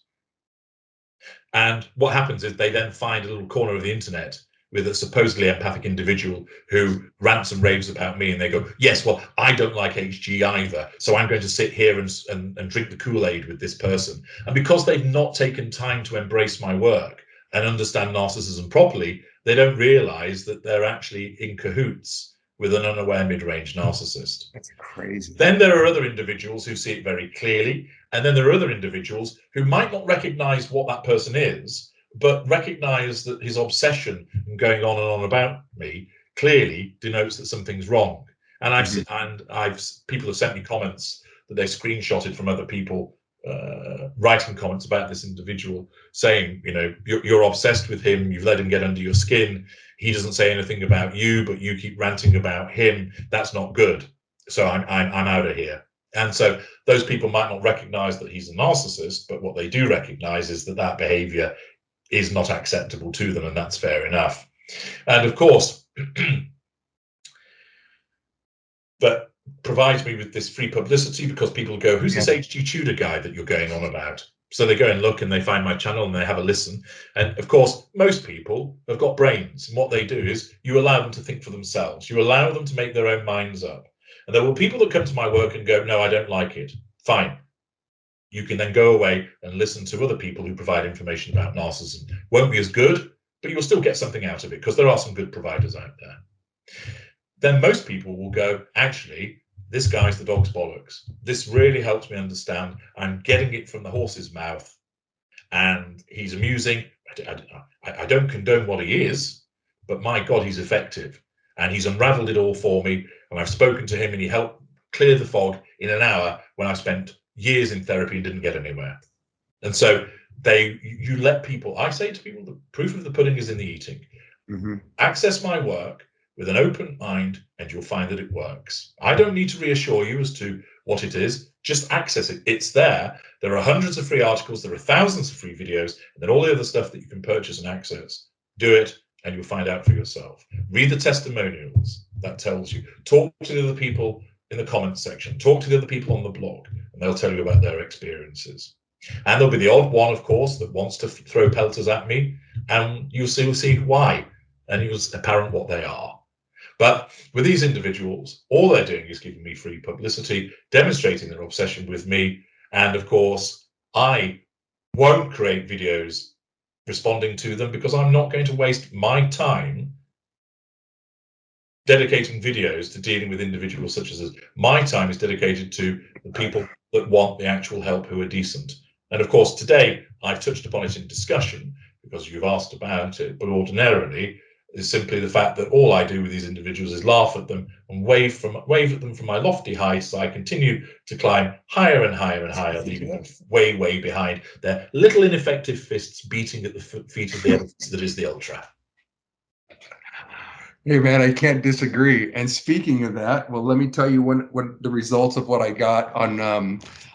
And what happens is they then find a little corner of the internet with a supposedly empathic individual who rants and raves about me, and they go, yes, well, I don't like HG either, so I'm going to sit here and drink the Kool-Aid with this person. And because they've not taken time to embrace my work and understand narcissism properly, they don't realize that they're actually in cahoots with an unaware mid-range narcissist. That's crazy. Then there are other individuals who see it very clearly, and then there are other individuals who might not recognize what that person is, but recognize that his obsession and going on and on about me clearly denotes that something's wrong. And people have sent me comments that they screenshotted from other people writing comments about this individual, saying, you know, you're obsessed with him, you've let him get under your skin, he doesn't say anything about you, but you keep ranting about him. That's not good. So I'm out of here. And so those people might not recognize that he's a narcissist, but what they do recognize is that that behavior is not acceptable to them, and that's fair enough. And of course, that provides me with this free publicity, because people go, who's this HG Tudor guy that you're going on about? So they go and look and they find my channel and they have a listen. And of course, most people have got brains. And what they do is you allow them to think for themselves. You allow them to make their own minds up. And there will be people that come to my work and go, no, I don't like it. Fine. You can then go away and listen to other people who provide information about narcissism. Won't be as good, but you'll still get something out of it, because there are some good providers out there. Then most people will go, actually, this guy's the dog's bollocks. This really helps me understand. I'm getting it from the horse's mouth, and he's amusing. I don't condone what he is, but my God, he's effective. And he's unraveled it all for me. And I've spoken to him, and he helped clear the fog in an hour when I spent years in therapy and didn't get anywhere. And so you let people, I say to people, the proof of the pudding is in the eating. Access my work with an open mind, and you'll find that it works. I don't need to reassure you as to what it is. Just access it. It's there. There are hundreds of free articles. There are thousands of free videos, and then all the other stuff that you can purchase and access. Do it, and you'll find out for yourself. Read the testimonials. That tells you. Talk to the other people in the comments section. Talk to the other people on the blog, and they'll tell you about their experiences. And there'll be the odd one, of course, that wants to throw pelters at me, and you'll see why, and it's apparent what they are. But with these individuals, all they're doing is giving me free publicity, demonstrating their obsession with me. And of course, I won't create videos responding to them, because I'm not going to waste my time dedicating videos to dealing with individuals such as us. My time is dedicated to the people that want the actual help, who are decent. And of course, today I've touched upon it in discussion because you've asked about it, but ordinarily is simply the fact that all I do with these individuals is laugh at them and wave at them from my lofty heights. So I continue to climb higher and higher and higher, leaving them way, way behind, their little ineffective fists beating at the feet of the evidence that is the ultra. Hey man, I can't disagree. And speaking of that, well, let me tell you what the results of what I got on.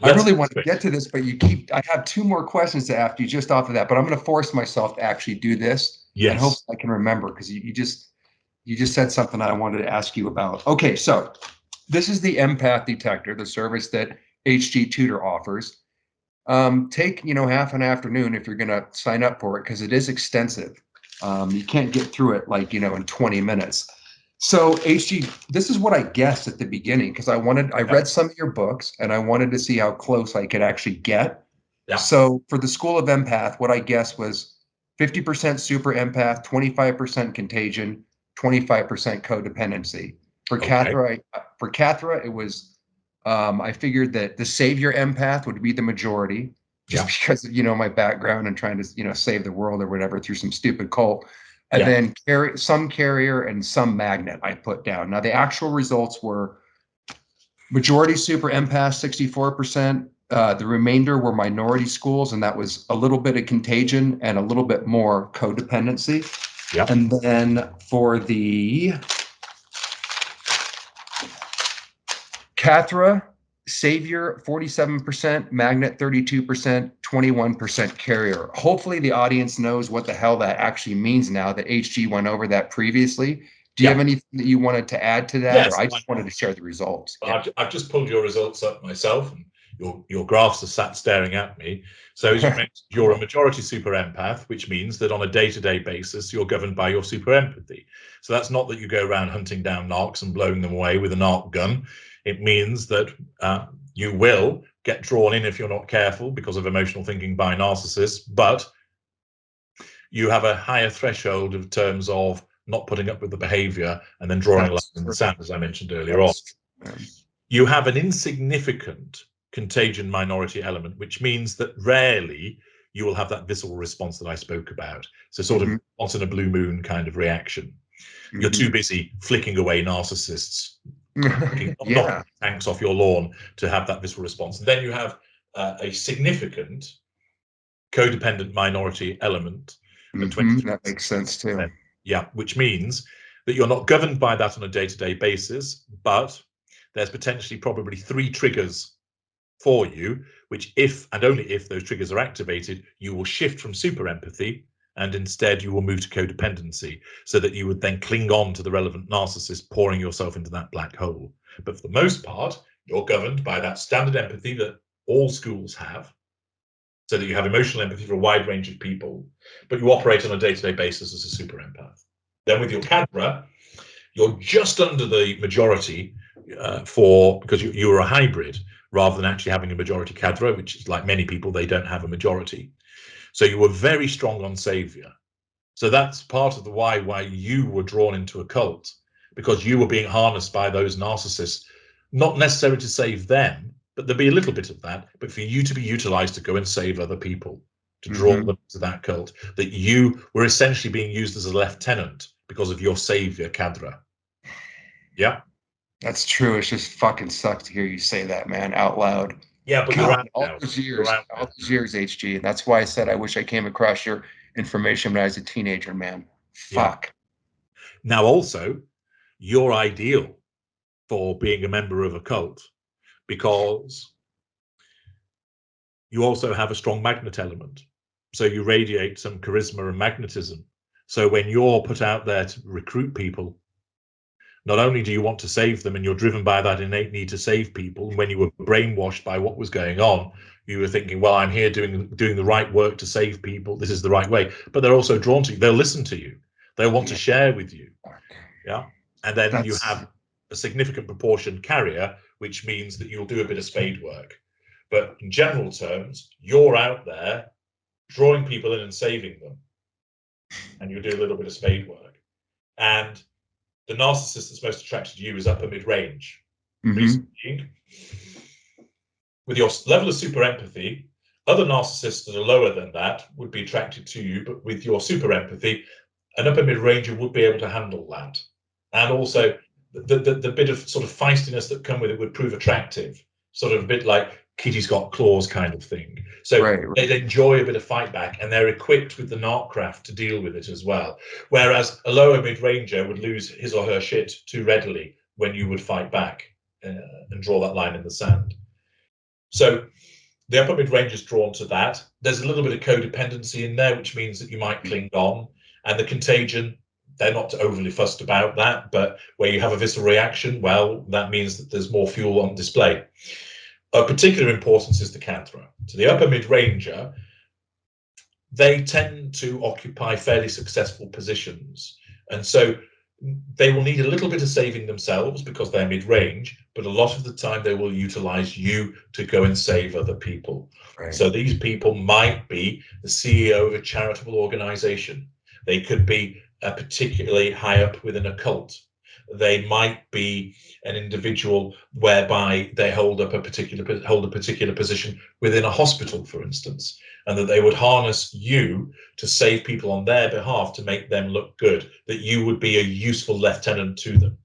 I really want to get to this, but I have two more questions to ask you just off of that. But I'm going to force myself to actually do this. Yes. And hopefully I can remember, because you just said something I wanted to ask you about. Okay, so this is the Empath Detector, the service that HG Tudor offers. Take half an afternoon if you're going to sign up for it, because it is extensive. You can't get through it in 20 minutes. So HG, this is what I guessed at the beginning, because I read some of your books and I wanted to see how close I could actually get. Yeah. So for the School of Empath, what I guessed was 50% super empath, 25% contagion, 25% codependency. For Cathra, it was I figured that the savior empath would be the majority, just because of my background and trying to save the world or whatever through some stupid cult. And then some carrier and some magnet I put down. Now the actual results were majority super empath, 64%. The remainder were minority schools, and that was a little bit of contagion and a little bit more codependency. Yeah. And then for the Cathra, savior 47%, magnet 32%, 21% carrier. Hopefully the audience knows what the hell that actually means now that HG went over that previously. Do you have anything that you wanted to add to that? Yes, or I just wanted to share the results. I've just pulled your results up myself, and your graphs are sat staring at me. So as you mentioned, you're a majority super empath, which means that on a day-to-day basis, you're governed by your super empathy. So that's not that you go around hunting down narcs and blowing them away with a narc gun. It means that you will get drawn in if you're not careful because of emotional thinking by narcissists, but you have a higher threshold in terms of not putting up with the behavior and then drawing lines in the sand, as I mentioned earlier on. You have an insignificant contagion minority element, which means that rarely you will have that visceral response that I spoke about. So sort of once in a blue moon kind of reaction. You're too busy flicking away narcissists, Yeah. knocking tanks off your lawn to have that visceral response. And then you have a significant codependent minority element at 23%. That makes sense too. Yeah, which means that you're not governed by that on a day-to-day basis, but there's potentially probably 3 triggers for you, which if and only if those triggers are activated, you will shift from super empathy and instead you will move to codependency, so that you would then cling on to the relevant narcissist, pouring yourself into that black hole. But for the most part, you're governed by that standard empathy that all schools have, so that you have emotional empathy for a wide range of people, but you operate on a day-to-day basis as a super empath. Then with your cadre, you're just under the majority because you're a hybrid, rather than actually having a majority cadre, which is like many people, they don't have a majority. So you were very strong on savior. So that's part of the why you were drawn into a cult, because you were being harnessed by those narcissists, not necessarily to save them, but there'd be a little bit of that, but for you to be utilized to go and save other people, to draw them to that cult, that you were essentially being used as a lieutenant because of your savior cadre. Yeah. That's true. It's just fucking sucks to hear you say that, man, out loud. Yeah, but God, all those years, HG. And that's why I said I wish I came across your information when I was a teenager, man. Fuck. Yeah. Now, also, you're ideal for being a member of a cult because you also have a strong magnet element. So you radiate some charisma and magnetism. So when you're put out there to recruit people, not only do you want to save them and you're driven by that innate need to save people, and when you were brainwashed by what was going on, you were thinking, well, I'm here doing the right work to save people. This is the right way. But they're also drawn to you. They'll listen to you. They'll want to share with you. Yeah. And then you have a significant proportion carrier, which means that you'll do a bit of spade work. But in general terms, you're out there drawing people in and saving them. And you do a little bit of spade work. And the narcissist that's most attracted to you is upper mid-range. With your level of super empathy, other narcissists that are lower than that would be attracted to you, but with your super empathy, an upper mid-ranger would be able to handle that. And also the bit of sort of feistiness that come with it would prove attractive, sort of a bit like Kitty's got claws kind of thing. So they'd enjoy a bit of fight back, and they're equipped with the narcraft to deal with it as well. Whereas a lower mid-ranger would lose his or her shit too readily when you would fight back and draw that line in the sand. So the upper mid-range is drawn to that. There's a little bit of codependency in there, which means that you might cling on. And the contagion, they're not overly fussed about that, but where you have a visceral reaction, well, that means that there's more fuel on display. Of particular importance is the cadre. So the upper mid-ranger, they tend to occupy fairly successful positions. And so they will need a little bit of saving themselves because they're mid-range, but a lot of the time they will utilize you to go and save other people. So these people might be the CEO of a charitable organization. They could be particularly high up within a cult. They might be an individual whereby they hold a particular position within a hospital, for instance, and that they would harness you to save people on their behalf to make them look good, that you would be a useful lieutenant to them.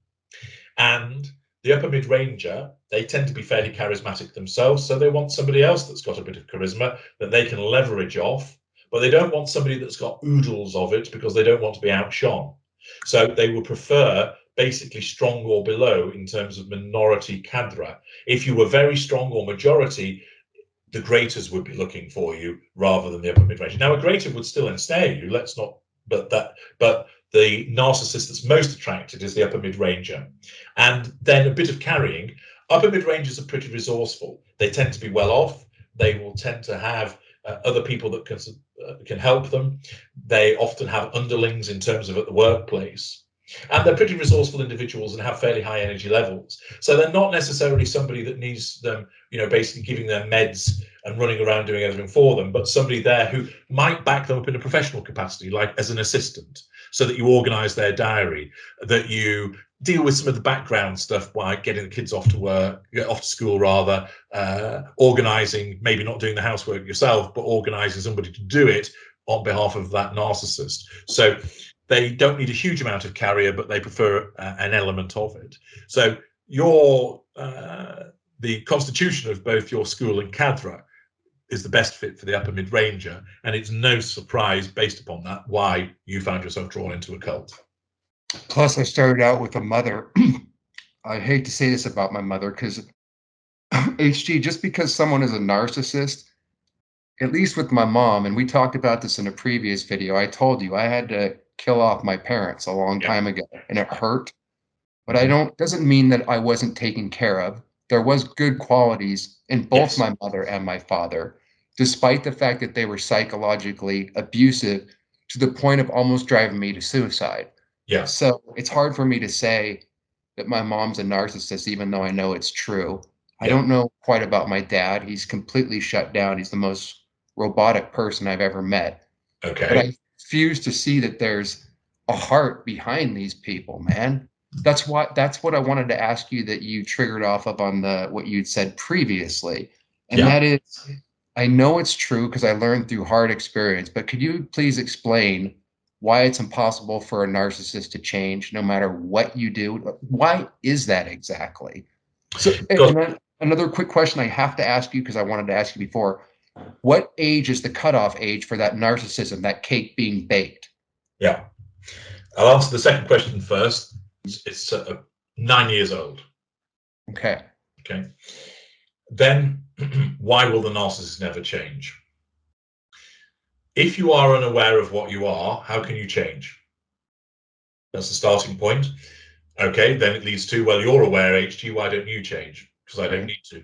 And the upper mid-ranger, they tend to be fairly charismatic themselves, so they want somebody else that's got a bit of charisma that they can leverage off, but they don't want somebody that's got oodles of it because they don't want to be outshone. So they will prefer basically strong or below in terms of minority cadre. If you were very strong or majority, the graters would be looking for you rather than the upper mid-range. Now, a grater would still ensnare you, but the narcissist that's most attracted is the upper mid-ranger. And then a bit of carrying. Upper mid-rangers are pretty resourceful. They tend to be well off. They will tend to have other people that can help them. They often have underlings in terms of at the workplace. And they're pretty resourceful individuals and have fairly high energy levels. So they're not necessarily somebody that needs them, basically giving them meds and running around doing everything for them, but somebody there who might back them up in a professional capacity, like as an assistant, so that you organize their diary, that you deal with some of the background stuff, like getting the kids off to school rather, organizing, maybe not doing the housework yourself, but organizing somebody to do it on behalf of that narcissist. So they don't need a huge amount of carrier, but they prefer an element of it. So your the constitution of both your school and cadre is the best fit for the upper mid-ranger, and it's no surprise based upon that why you found yourself drawn into a cult. Plus, I started out with a mother. I hate to say this about my mother because HG, just because someone is a narcissist, at least with my mom, and we talked about this in a previous video, I told you I had to kill off my parents a long time ago, and it hurt. But I don't doesn't mean that I wasn't taken care of. There was good qualities in both my mother and my father, despite the fact that they were psychologically abusive to the point of almost driving me to suicide. Yeah. So it's hard for me to say that my mom's a narcissist, even though I know it's true. I don't know quite about my dad. He's completely shut down. He's the most robotic person I've ever met. Okay. But I refuse to see that there's a heart behind these people, man. That's what I wanted to ask you that you triggered off of on what you'd said previously. And that is, I know it's true because I learned through hard experience, but could you please explain why it's impossible for a narcissist to change no matter what you do? Why is that exactly? So, and then another quick question I have to ask you because I wanted to ask you before. What age is the cutoff age for that narcissism, that cake being baked? Yeah. I'll answer the second question first. It's 9 years old. Okay. Okay. Then why will the narcissist never change? If you are unaware of what you are, how can you change? That's the starting point. Okay, then it leads to, well, you're aware, HG, why don't you change? Because I don't need to.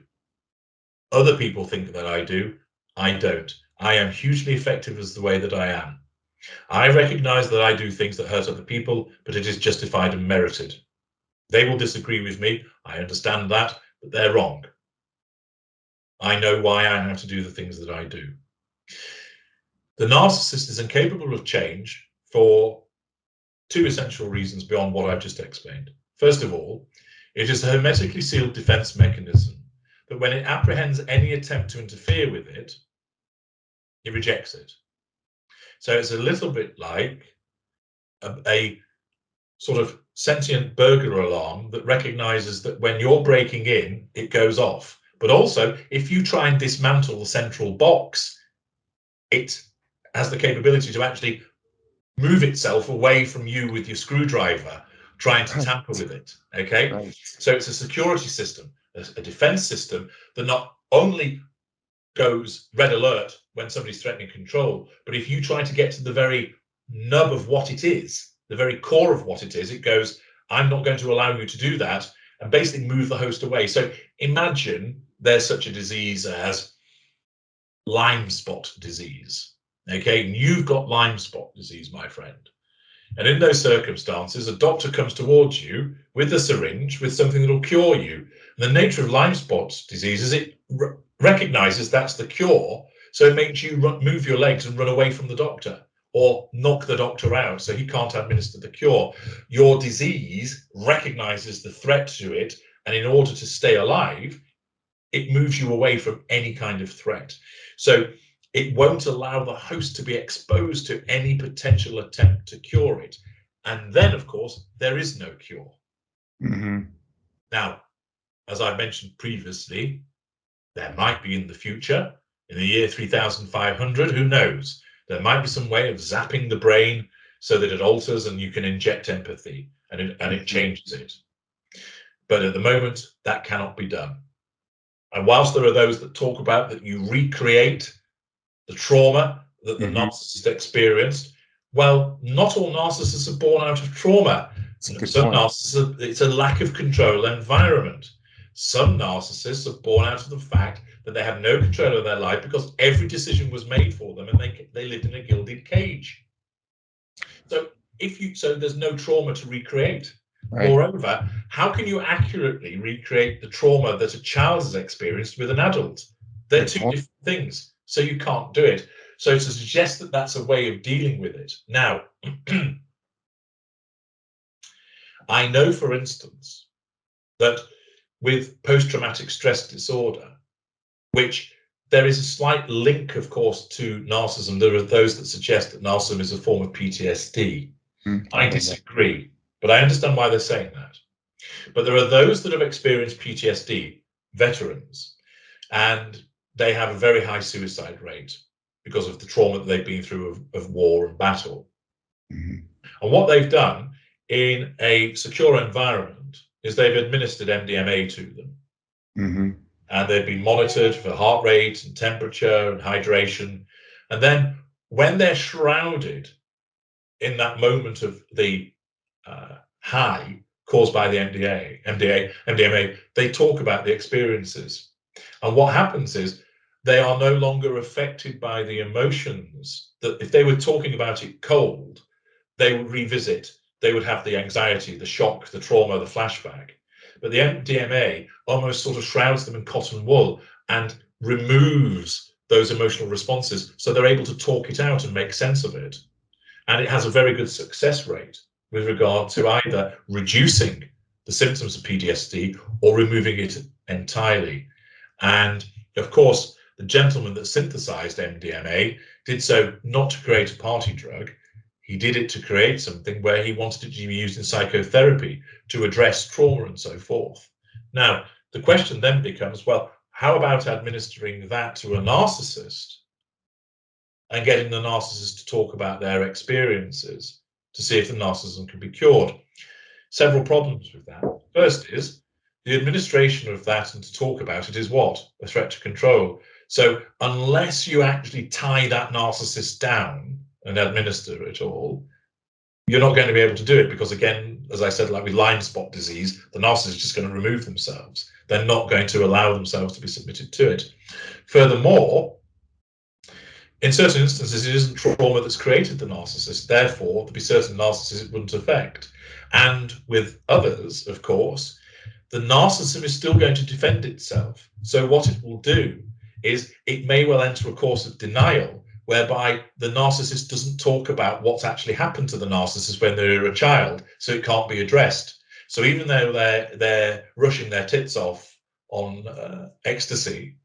Other people think that I do. I don't. I am hugely effective as the way that I am. I recognize that I do things that hurt other people, but it is justified and merited. They will disagree with me. I understand that, but they're wrong. I know why I have to do the things that I do. The narcissist is incapable of change for two essential reasons beyond what I've just explained. First of all, it is a hermetically sealed defense mechanism that when it apprehends any attempt to interfere with it, it rejects it. So it's a little bit like a sort of sentient burglar alarm that recognizes that when you're breaking in, it goes off. But also, if you try and dismantle the central box, it has the capability to actually move itself away from you with your screwdriver, trying to tamper with it. Okay, so it's a security system, a defense system that not only goes red alert when somebody's threatening control, but if you try to get to the very nub of what it is, the very core of what it is, it goes, I'm not going to allow you to do that, and basically move the host away. So imagine there's such a disease as Lyme spot disease. Okay, and you've got Lyme spot disease, my friend. And in those circumstances, a doctor comes towards you with a syringe with something that will cure you. And the nature of Lyme spot disease is it recognizes that's the cure, so it makes you move your legs and run away from the doctor or knock the doctor out so he can't administer the cure. Your disease recognizes the threat to it, and in order to stay alive, it moves you away from any kind of threat. So it won't allow the host to be exposed to any potential attempt to cure it. And then, of course, there is no cure. Now, as I mentioned previously, there might be in the future, in the year 3500, who knows? There might be some way of zapping the brain so that it alters and you can inject empathy and it changes it. But at the moment, that cannot be done. And whilst there are those that talk about that you recreate the trauma that the narcissist experienced, well, not all narcissists are born out of trauma. Some narcissists, it's a lack of control environment. Some narcissists are born out of the fact that they have no control of their life because every decision was made for them and they lived in a gilded cage. So there's no trauma to recreate. Moreover, how can you accurately recreate the trauma that a child has experienced with an adult? They're two different things, so you can't do it. So to suggest that that's a way of dealing with it. Now, I know, for instance, that with post-traumatic stress disorder, which there is a slight link, of course, to narcissism. There are those that suggest that narcissism is a form of PTSD. I disagree, but I understand why they're saying that. But there are those that have experienced PTSD, veterans, and they have a very high suicide rate because of the trauma that they've been through of war and battle. And what they've done in a secure environment is they've administered MDMA to them. And they've been monitored for heart rate and temperature and hydration. And then when they're shrouded in that moment of the high caused by the MDMA, they talk about the experiences. And what happens is they are no longer affected by the emotions that if they were talking about it cold, they would revisit, they would have the anxiety, the shock, the trauma, the flashback. But the MDMA almost sort of shrouds them in cotton wool and removes those emotional responses, so they're able to talk it out and make sense of it. And it has a very good success rate with regard to either reducing the symptoms of PTSD or removing it entirely. And of course, the gentleman that synthesized MDMA did so not to create a party drug. He did it to create something where he wanted it to be used in psychotherapy to address trauma and so forth. Now, the question then becomes, well, how about administering that to a narcissist and getting the narcissist to talk about their experiences to see if the narcissism can be cured? Several problems with that. First is the administration of that and to talk about it is what? A threat to control. So unless you actually tie that narcissist down and administer it all, you're not going to be able to do it because, again, as I said, like with Lyme spot disease, the narcissist is just going to remove themselves. They're not going to allow themselves to be submitted to it. Furthermore, in certain instances, it isn't trauma that's created the narcissist. Therefore, there'd be certain narcissists it wouldn't affect. And with others, of course, the narcissism is still going to defend itself. So what it will do is it may well enter a course of denial whereby the narcissist doesn't talk about what's actually happened to the narcissist when they were a child, so it can't be addressed. So even though they're rushing their tits off on ecstasy,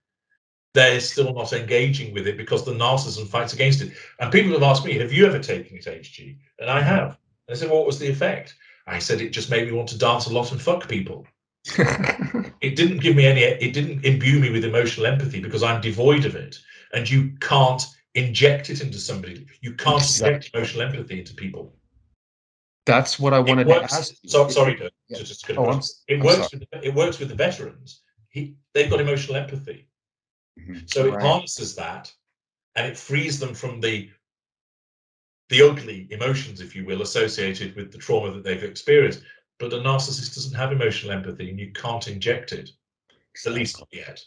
they're still not engaging with it because the narcissism fights against it. And people have asked me, have you ever taken it, HG? And I have. And I said, what was the effect? I said, it just made me want to dance a lot and fuck people. It didn't give me it didn't imbue me with emotional empathy because I'm devoid of it. And you can't inject it into somebody. You can't inject emotional empathy into people. That's what I wanted to ask. Sorry, yeah. It works with the veterans. They've got emotional empathy. So it harnesses that and it frees them from the ugly emotions, if you will, associated with the trauma that they've experienced. But a narcissist doesn't have emotional empathy and you can't inject it, at least not yet.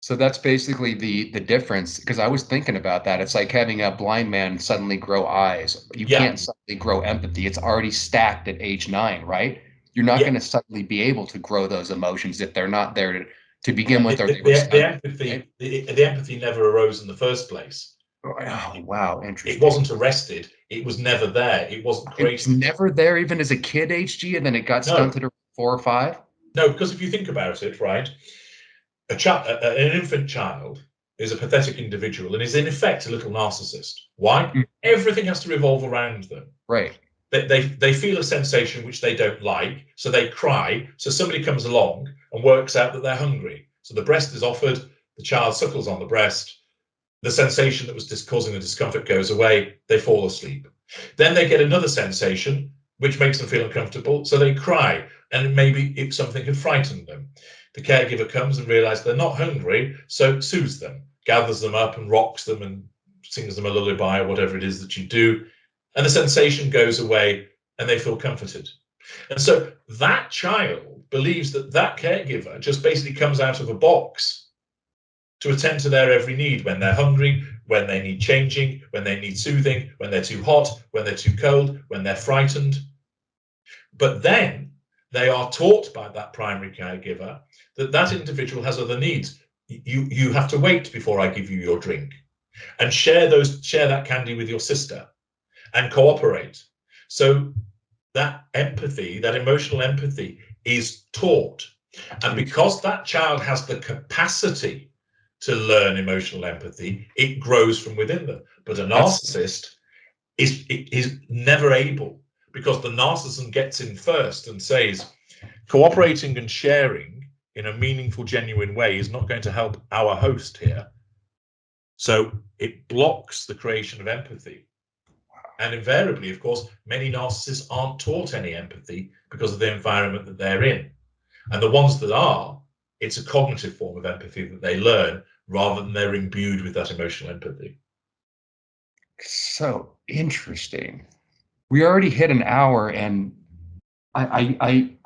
So that's basically the difference, because I was thinking about that. It's like having a blind man suddenly grow eyes. You can't suddenly grow empathy. It's already stacked at age 9, right? You're not going to suddenly be able to grow those emotions if they're not there to begin with. The empathy never arose in the first place. Oh, wow, interesting. It wasn't arrested. It was never there. It wasn't created. It's never there even as a kid, HG, and then it got stunted at 4 or 5? No, because if you think about it, right, an infant child is a pathetic individual and is in effect a little narcissist. Why? Everything has to revolve around them. Right. They feel a sensation which they don't like, so they cry. So somebody comes along and works out that they're hungry. So the breast is offered, the child suckles on the breast, the sensation that was causing the discomfort goes away, they fall asleep. Then they get another sensation which makes them feel uncomfortable, so they cry, and maybe if something had frightened them. The caregiver comes and realizes they're not hungry, so soothes them, gathers them up and rocks them and sings them a lullaby or whatever it is that you do, and the sensation goes away and they feel comforted. And so that child believes that that caregiver just basically comes out of a box to attend to their every need when they're hungry, when they need changing, when they need soothing, when they're too hot, when they're too cold, when they're frightened. But then they are taught by that primary caregiver that that individual has other needs. You have to wait before I give you your drink, and share that candy with your sister and cooperate. So that empathy, that emotional empathy, is taught. And because that child has the capacity to learn emotional empathy, it grows from within them. But a narcissist is never able, because the narcissism gets in first and says, cooperating and sharing in a meaningful, genuine way is not going to help our host here. So it blocks the creation of empathy. And invariably, of course, many narcissists aren't taught any empathy because of the environment that they're in. And the ones that are, it's a cognitive form of empathy that they learn rather than they're imbued with that emotional empathy. So interesting. We already hit an hour, and I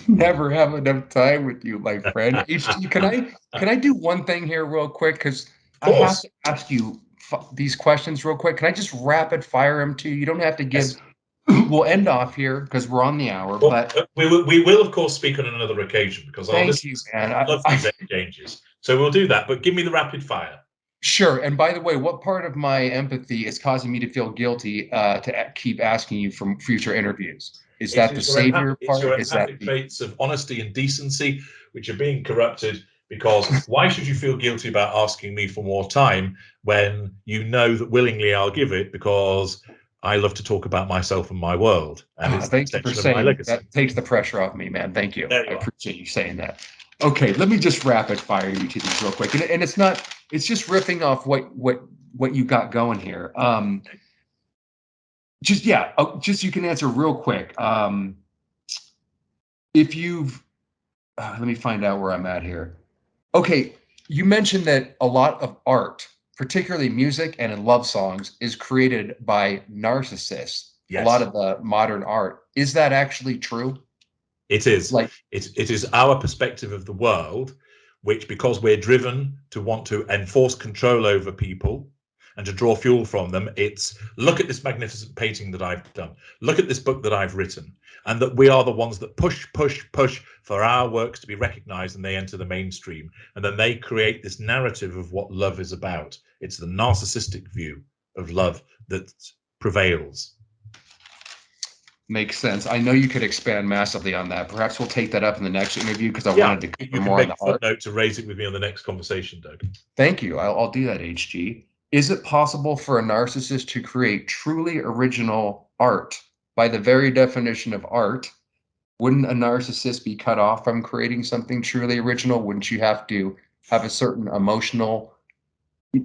never have enough time with you, my friend. HG, can I do one thing here real quick? Because I have to ask you these questions real quick. Can I just rapid fire them to you? You don't have to give. Yes. We'll end off here because we're on the hour. Well, but we will of course speak on another occasion, because our thank you, listeners man. love these exchanges. So we'll do that. But give me the rapid fire. Sure. And by the way, what part of my empathy is causing me to feel guilty to keep asking you for future interviews? Is that the savior part? It's your empathic traits of honesty and decency, which are being corrupted. Because why should you feel guilty about asking me for more time when you know that willingly I'll give it, because I love to talk about myself and my world, and it's the extension of my legacy. That takes the pressure off me, man. Thank you. There you I are. appreciate you saying that. Okay, let me just rapid fire you to these real quick, and it's not. It's just riffing off what you got going here. Just you can answer real quick. If you've, let me find out where I'm at here. Okay, you mentioned that a lot of art, particularly music and in love songs, is created by narcissists. Yes. A lot of the modern art. Is that actually true? It is. Like, it is our perspective of the world, which, because we're driven to want to enforce control over people and to draw fuel from them, it's look at this magnificent painting that I've done, look at this book that I've written, and that we are the ones that push for our works to be recognized, and they enter the mainstream, and then they create this narrative of what love is about. It's the narcissistic view of love that prevails. Makes sense. I know you could expand massively on that. Perhaps we'll take that up in the next interview, because I wanted to cover more on the art. Note to raise it with me on the next conversation, Doug. Thank you. I'll do that, HG. Is it possible for a narcissist to create truly original art? By the very definition of art, wouldn't a narcissist be cut off from creating something truly original? Wouldn't you have to have a certain emotional?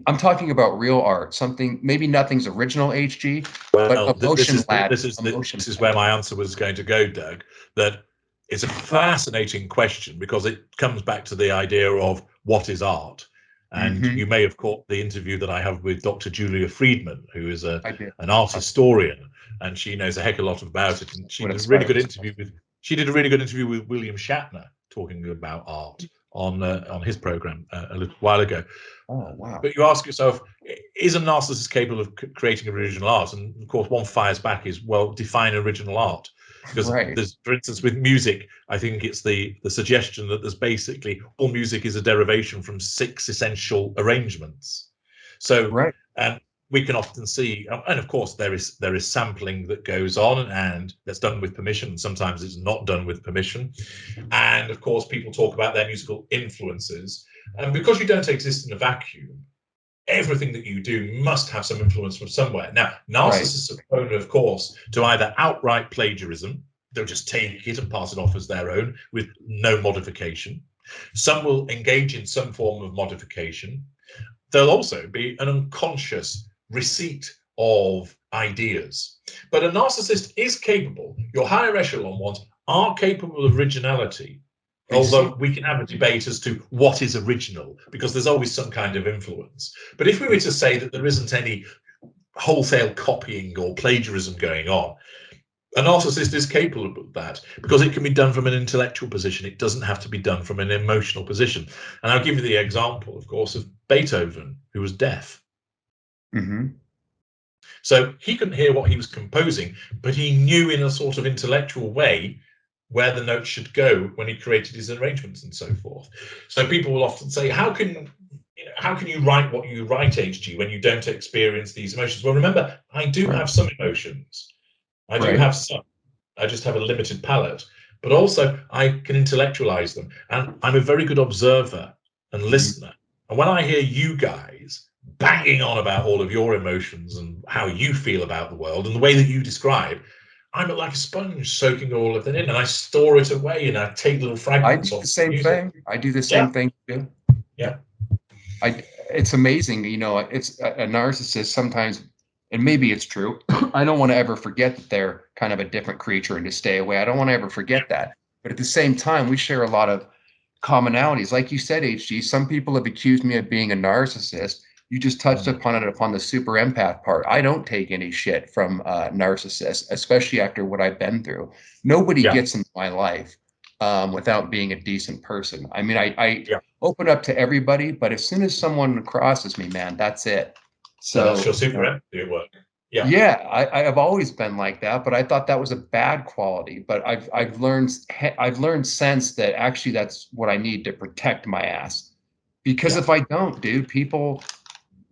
I'm talking about real art, something, maybe nothing's original, HG, well, but emotion this is where my answer was going to go, Doug. That it's a fascinating question, because it comes back to the idea of what is art. And you may have caught the interview that I have with Dr. Julia Friedman, who is an art historian, and she knows a heck of a lot about it. And she did a really good interview with William Shatner, talking about art on his program a little while ago. Oh, wow. But you ask yourself, is a narcissist capable of creating original art? And of course, one fires back is, well, define original art. Because there's, for instance, with music, I think it's the suggestion that there's basically all music is a derivation from 6 essential arrangements. So, and we can often see, and of course there is sampling that goes on, and that's done with permission. Sometimes it's not done with permission. And of course, people talk about their musical influences. And because you don't exist in a vacuum, everything that you do must have some influence from somewhere. Now, narcissists are prone, of course, to either outright plagiarism. They'll just take it and pass it off as their own with no modification. Some will engage in some form of modification. There'll also be an unconscious receipt of ideas. But a narcissist is capable, your higher echelon ones are capable of originality. Although we can have a debate as to what is original, because there's always some kind of influence. But if we were to say that there isn't any wholesale copying or plagiarism going on, a narcissist is capable of that, because it can be done from an intellectual position. It doesn't have to be done from an emotional position. And I'll give you the example, of course, of Beethoven, who was deaf. So he couldn't hear what he was composing, but he knew in a sort of intellectual way where the notes should go when he created his arrangements and so forth. So people will often say, how can you write what you write, HG, when you don't experience these emotions? Well, remember, I do have some emotions. I do have some. I just have a limited palette. But also, I can intellectualize them. And I'm a very good observer and listener. And when I hear you guys banging on about all of your emotions and how you feel about the world and the way that you describe, I'm like a sponge soaking all of that in, and I store it away and I take little I fragments do of the it same and use it. thing. I do the Yeah, same thing too. yeah, It's amazing, it's a narcissist sometimes, and maybe it's true. I don't want to ever forget that they're kind of a different creature and to stay away. I don't want to ever forget that. But at the same time, we share a lot of commonalities. Like you said, HG, some people have accused me of being a narcissist. You just touched upon it, upon the super empath part. I don't take any shit from narcissists, especially after what I've been through. Nobody yeah, gets into my life without being a decent person. I mean, I yeah. open up to everybody, but as soon as someone crosses me, man, that's it. So that's So, your super empathy at work. Yeah, yeah, I've always been like that, but I thought that was a bad quality. But I've learned since that actually that's what I need to protect my ass. Because yeah, if I don't, dude, people,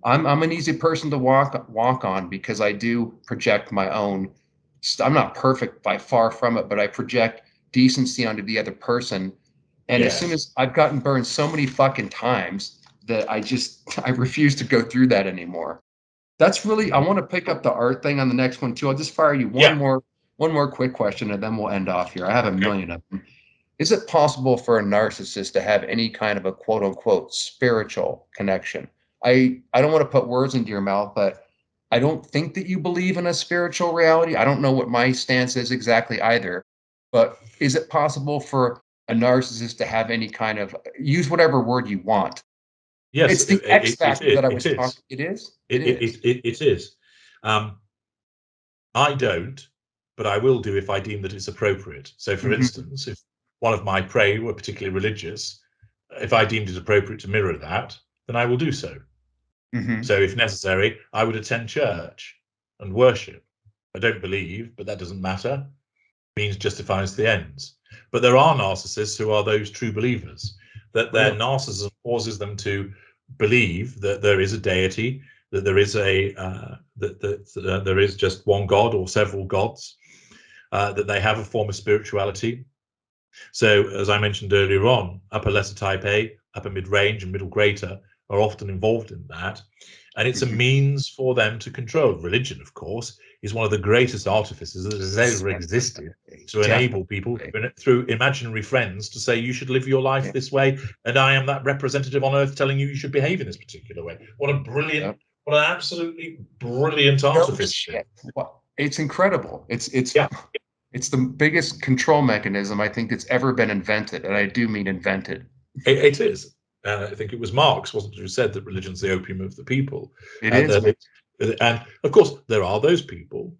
I'm an easy person to walk on because I do project my own. I'm not perfect by far from it, but I project decency onto the other person. And as soon yes. as I've gotten burned so many fucking times that I refuse to go through that anymore. That's really, I want to pick up the art thing on the next one too. I'll just fire you Yeah, one more quick question and then we'll end off here. I have a okay. million of them. Is it possible for a narcissist to have any kind of a quote unquote spiritual connection? I don't want to put words into your mouth, but I don't think that you believe in a spiritual reality. I don't know what my stance is exactly either. But is it possible for a narcissist to have any kind of, use whatever word you want? Yes, It's the X factor that I it was talking. is. It is. It It, it, is. it, it, it is. Um, I don't, but I will do if I deem that it's appropriate. So, for Hmm. instance, if one of my prey were particularly religious, if I deemed it appropriate to mirror that, then I will do so. Hmm. So, if necessary, I would attend church and worship. I don't believe, but that doesn't matter. Means justifies the ends. But there are narcissists who are those true believers, that their Really? narcissism causes them to believe that there is a deity, that there is there is just one god or several gods, that they have a form of spirituality. So, as I mentioned earlier on, upper lesser type A, upper mid range, and middle greater are often involved in that. And it's a Hmm. means for them to control. Religion, of course, is one of the greatest artifices that has ever existed to enable people Definitely. through imaginary friends to say you should live your life Yeah. this way, and I am that representative on earth telling you you should behave in this particular way. What a brilliant, Yep. what an absolutely brilliant No artifice. shit. What? It's incredible. Yeah, It's the biggest control mechanism I think that's ever been invented, and I do mean invented. it is. And I think it was Marx, wasn't it, who said that religion's the opium of the people, It and is, that man. and of course there are those people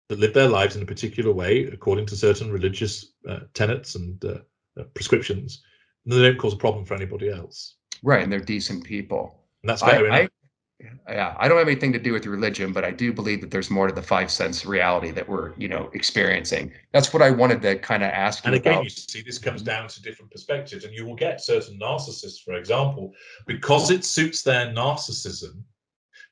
that live their lives in a particular way according to certain religious tenets and prescriptions, and they don't cause a problem for anybody else, Right, and they're decent people. and that's I, fair enough. I, yeah, I don't have anything to do with religion, but I do believe that there's more to the five sense reality that we're, experiencing. That's what I wanted to kind of ask And you again, you about. see, this comes down to different perspectives, and you will get certain narcissists, for example, because it suits their narcissism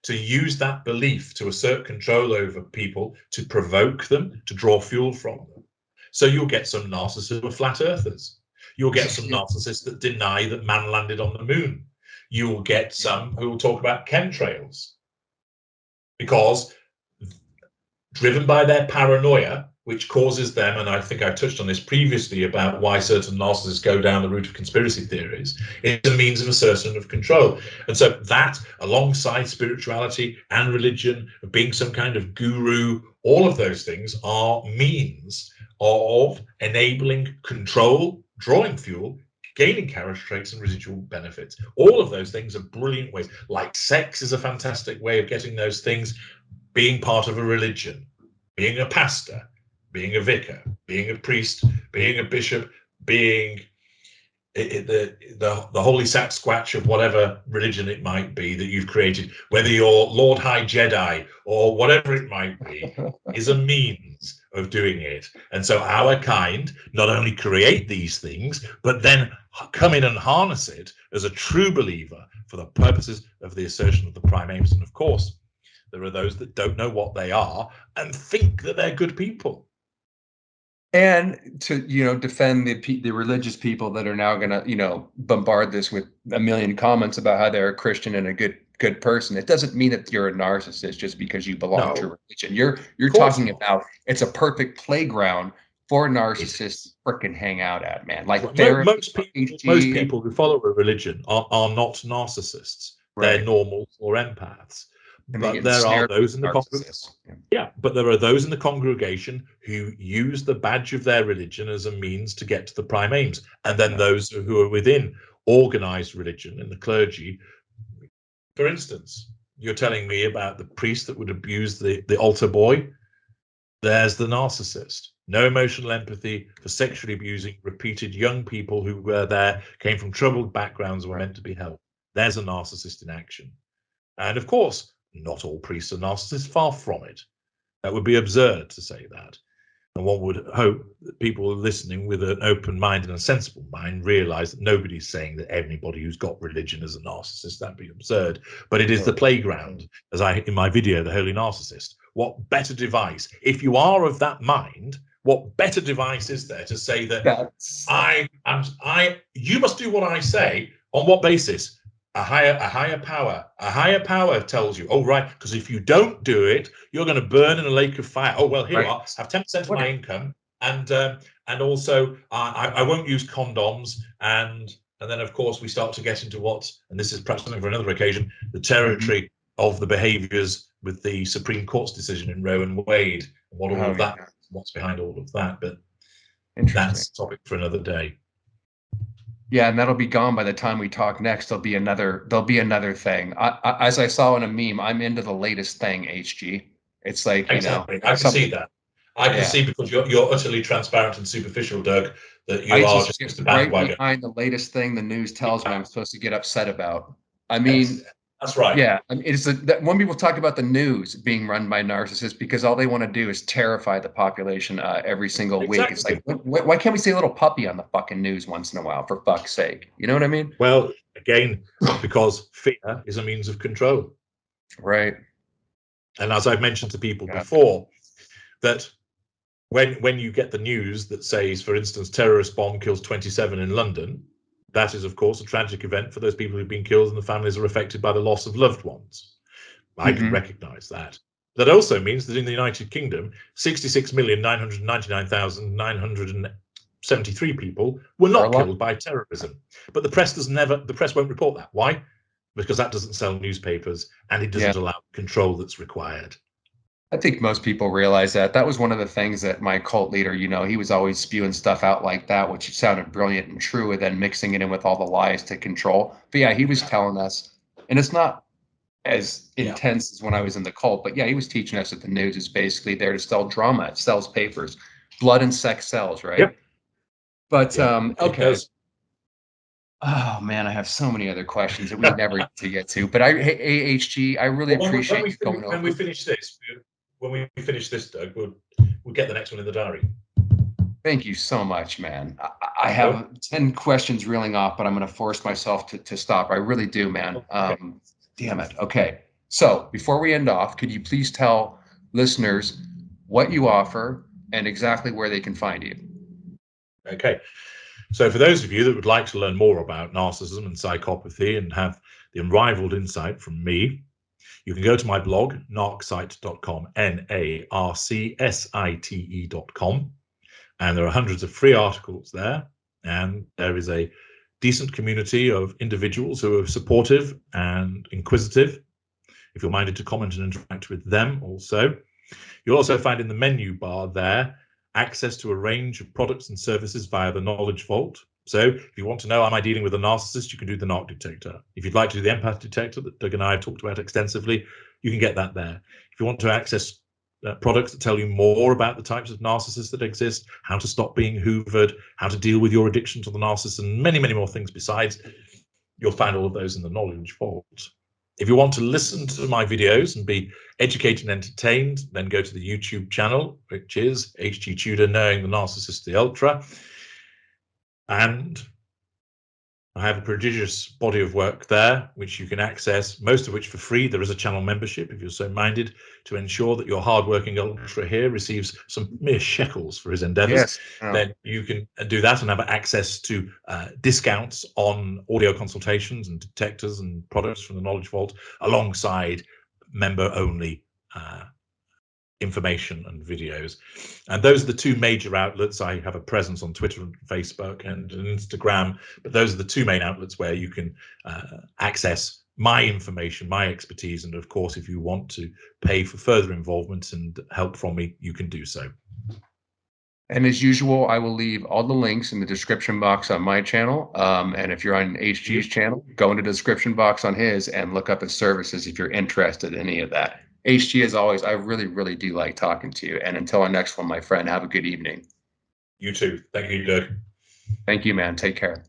to use that belief to assert control over people, to provoke them, to draw fuel from them. So you'll get some narcissists who are flat earthers. You'll get some Yeah, narcissists that deny that man landed on the moon. You will get some who will talk about chemtrails because driven by their paranoia, which causes them, and I think I touched on this previously about why certain narcissists go down the route of conspiracy theories, it's a means of assertion of control. And so that, alongside spirituality and religion, of being some kind of guru, all of those things are means of enabling control, drawing fuel, gaining character traits and residual benefits. All of those things are brilliant ways. Like sex is a fantastic way of getting those things, being part of a religion, being a pastor, being a vicar, being a priest, being a bishop, being the holy sasquatch of whatever religion it might be that you've created, whether you're Lord High Jedi or whatever it might be, is a means of doing it. And so our kind not only create these things, but then come in and harness it as a true believer for the purposes of the assertion of the prime aims. And of course, there are those that don't know what they are and think that they're good people. and to defend the religious people that are now going to bombard this with a million comments about how they're a Christian and a good person. It doesn't mean that you're a narcissist just because you belong to No, a religion. You're of course talking not. about it's a perfect playground for It narcissists to is. frickin' hang out at, man. Like therapy, Most HG, people who follow a religion are not narcissists. They're right? normal or empaths. And they But get there are ensnared with those in the narcissists. Yeah. yeah, but there are those in the congregation who use the badge of their religion as a means to get to the prime aims, and then Yeah. those who are within organized religion and the clergy. For instance, you're telling me about the priest that would abuse the altar boy. There's the narcissist. No emotional empathy for sexually abusing repeated young people who were there, came from troubled backgrounds, were Right. meant to be helped. There's a narcissist in action. And of course, not all priests are narcissists, far from it. That would be absurd to say that. And one would hope that people listening with an open mind and a sensible mind realize that nobody's saying that anybody who's got religion is a narcissist. That'd be absurd. But it is the playground, as I in my video, The Holy Narcissist. What better device, if you are of that mind, what better device is there to say that you must do what I say? On what basis? A higher power tells you, oh right, because if you don't do it, you're going to burn in a lake of fire. Oh well, here you are, have 10% of my income, and also I won't use condoms, and then of course we start to get into what, and this is perhaps something for another occasion, the territory of the behaviours with the Supreme Court's decision in Roe and Wade, and what all of that, what's behind all of that, but that's a topic for another day. Yeah, and that'll be gone by the time we talk next. There'll be another thing. As I saw in a meme, I'm into the latest thing, HG. It's like, exactly. I can see that. I can see, because you're utterly transparent and superficial, Doug, that you are just a bandwagon. Right behind the latest thing the news tells me I'm supposed to get upset about. I mean, that's right. Yeah, I mean, it's when people talk about the news being run by narcissists, because all they want to do is terrify the population every single week. It's like, why can't we see a little puppy on the fucking news once in a while, for fuck's sake? You know what I mean? Well, again, because fear is a means of control. Right. And as I've mentioned to people before, that when you get the news that says, for instance, terrorist bomb kills 27 in London, that is, of course, a tragic event for those people who've been killed and the families are affected by the loss of loved ones. I can recognize that. That also means that in the United Kingdom, 66,999,973 people were not killed by terrorism. But the press won't report that. Why? Because that doesn't sell newspapers, and it doesn't allow control that's required. I think most people realize that. That was one of the things that my cult leader, he was always spewing stuff out like that, which sounded brilliant and true, and then mixing it in with all the lies to control. But yeah, he was telling us, and it's not as intense as when I was in the cult, but yeah, he was teaching us that the news is basically there to sell drama. It sells papers. Blood and sex sells, right? Yep. But okay. Oh man, I have so many other questions that we never get to get to. But hey, HG, I really appreciate you going over. When we finish this, Doug, we'll get the next one in the diary. Thank you so much, man. I have 10 questions reeling off, but I'm going to force myself to stop. I really do, man. Damn it. Okay. So before we end off, could you please tell listeners what you offer and exactly where they can find you? Okay. So for those of you that would like to learn more about narcissism and psychopathy and have the unrivaled insight from me, you can go to my blog, narcsite.com, narcsite.com. And there are hundreds of free articles there. And there is a decent community of individuals who are supportive and inquisitive, if you're minded to comment and interact with them also. You'll also find in the menu bar there access to a range of products and services via the Knowledge Vault. So if you want to know, am I dealing with a narcissist, you can do the Narc Detector. If you'd like to do the Empath Detector that Doug and I have talked about extensively, you can get that there. If you want to access products that tell you more about the types of narcissists that exist, how to stop being hoovered, how to deal with your addiction to the narcissist, and many, many more things besides, you'll find all of those in the Knowledge Vault. If you want to listen to my videos and be educated and entertained, then go to the YouTube channel, which is HG Tudor, Knowing the Narcissist, the Ultra. And I have a prodigious body of work there, which you can access, most of which for free. There is a channel membership, if you're so minded, to ensure that your hardworking ultra here receives some mere shekels for his endeavors. Yes. Oh. Then you can do that and have access to discounts on audio consultations and detectors and products from the Knowledge Vault, alongside member-only information and videos. And those are the two major outlets. I have a presence on Twitter and Facebook and Instagram, but those are the two main outlets where you can access my information, my expertise, and of course, if you want to pay for further involvement and help from me, you can do so. And as usual, I will leave all the links in the description box on my channel. And if you're on HG's channel, go into the description box on his and look up his services if you're interested in any of that. HG, as always, I really, really do like talking to you. And until our next one, my friend, have a good evening. You too. Thank you, Doug. Thank you, man. Take care.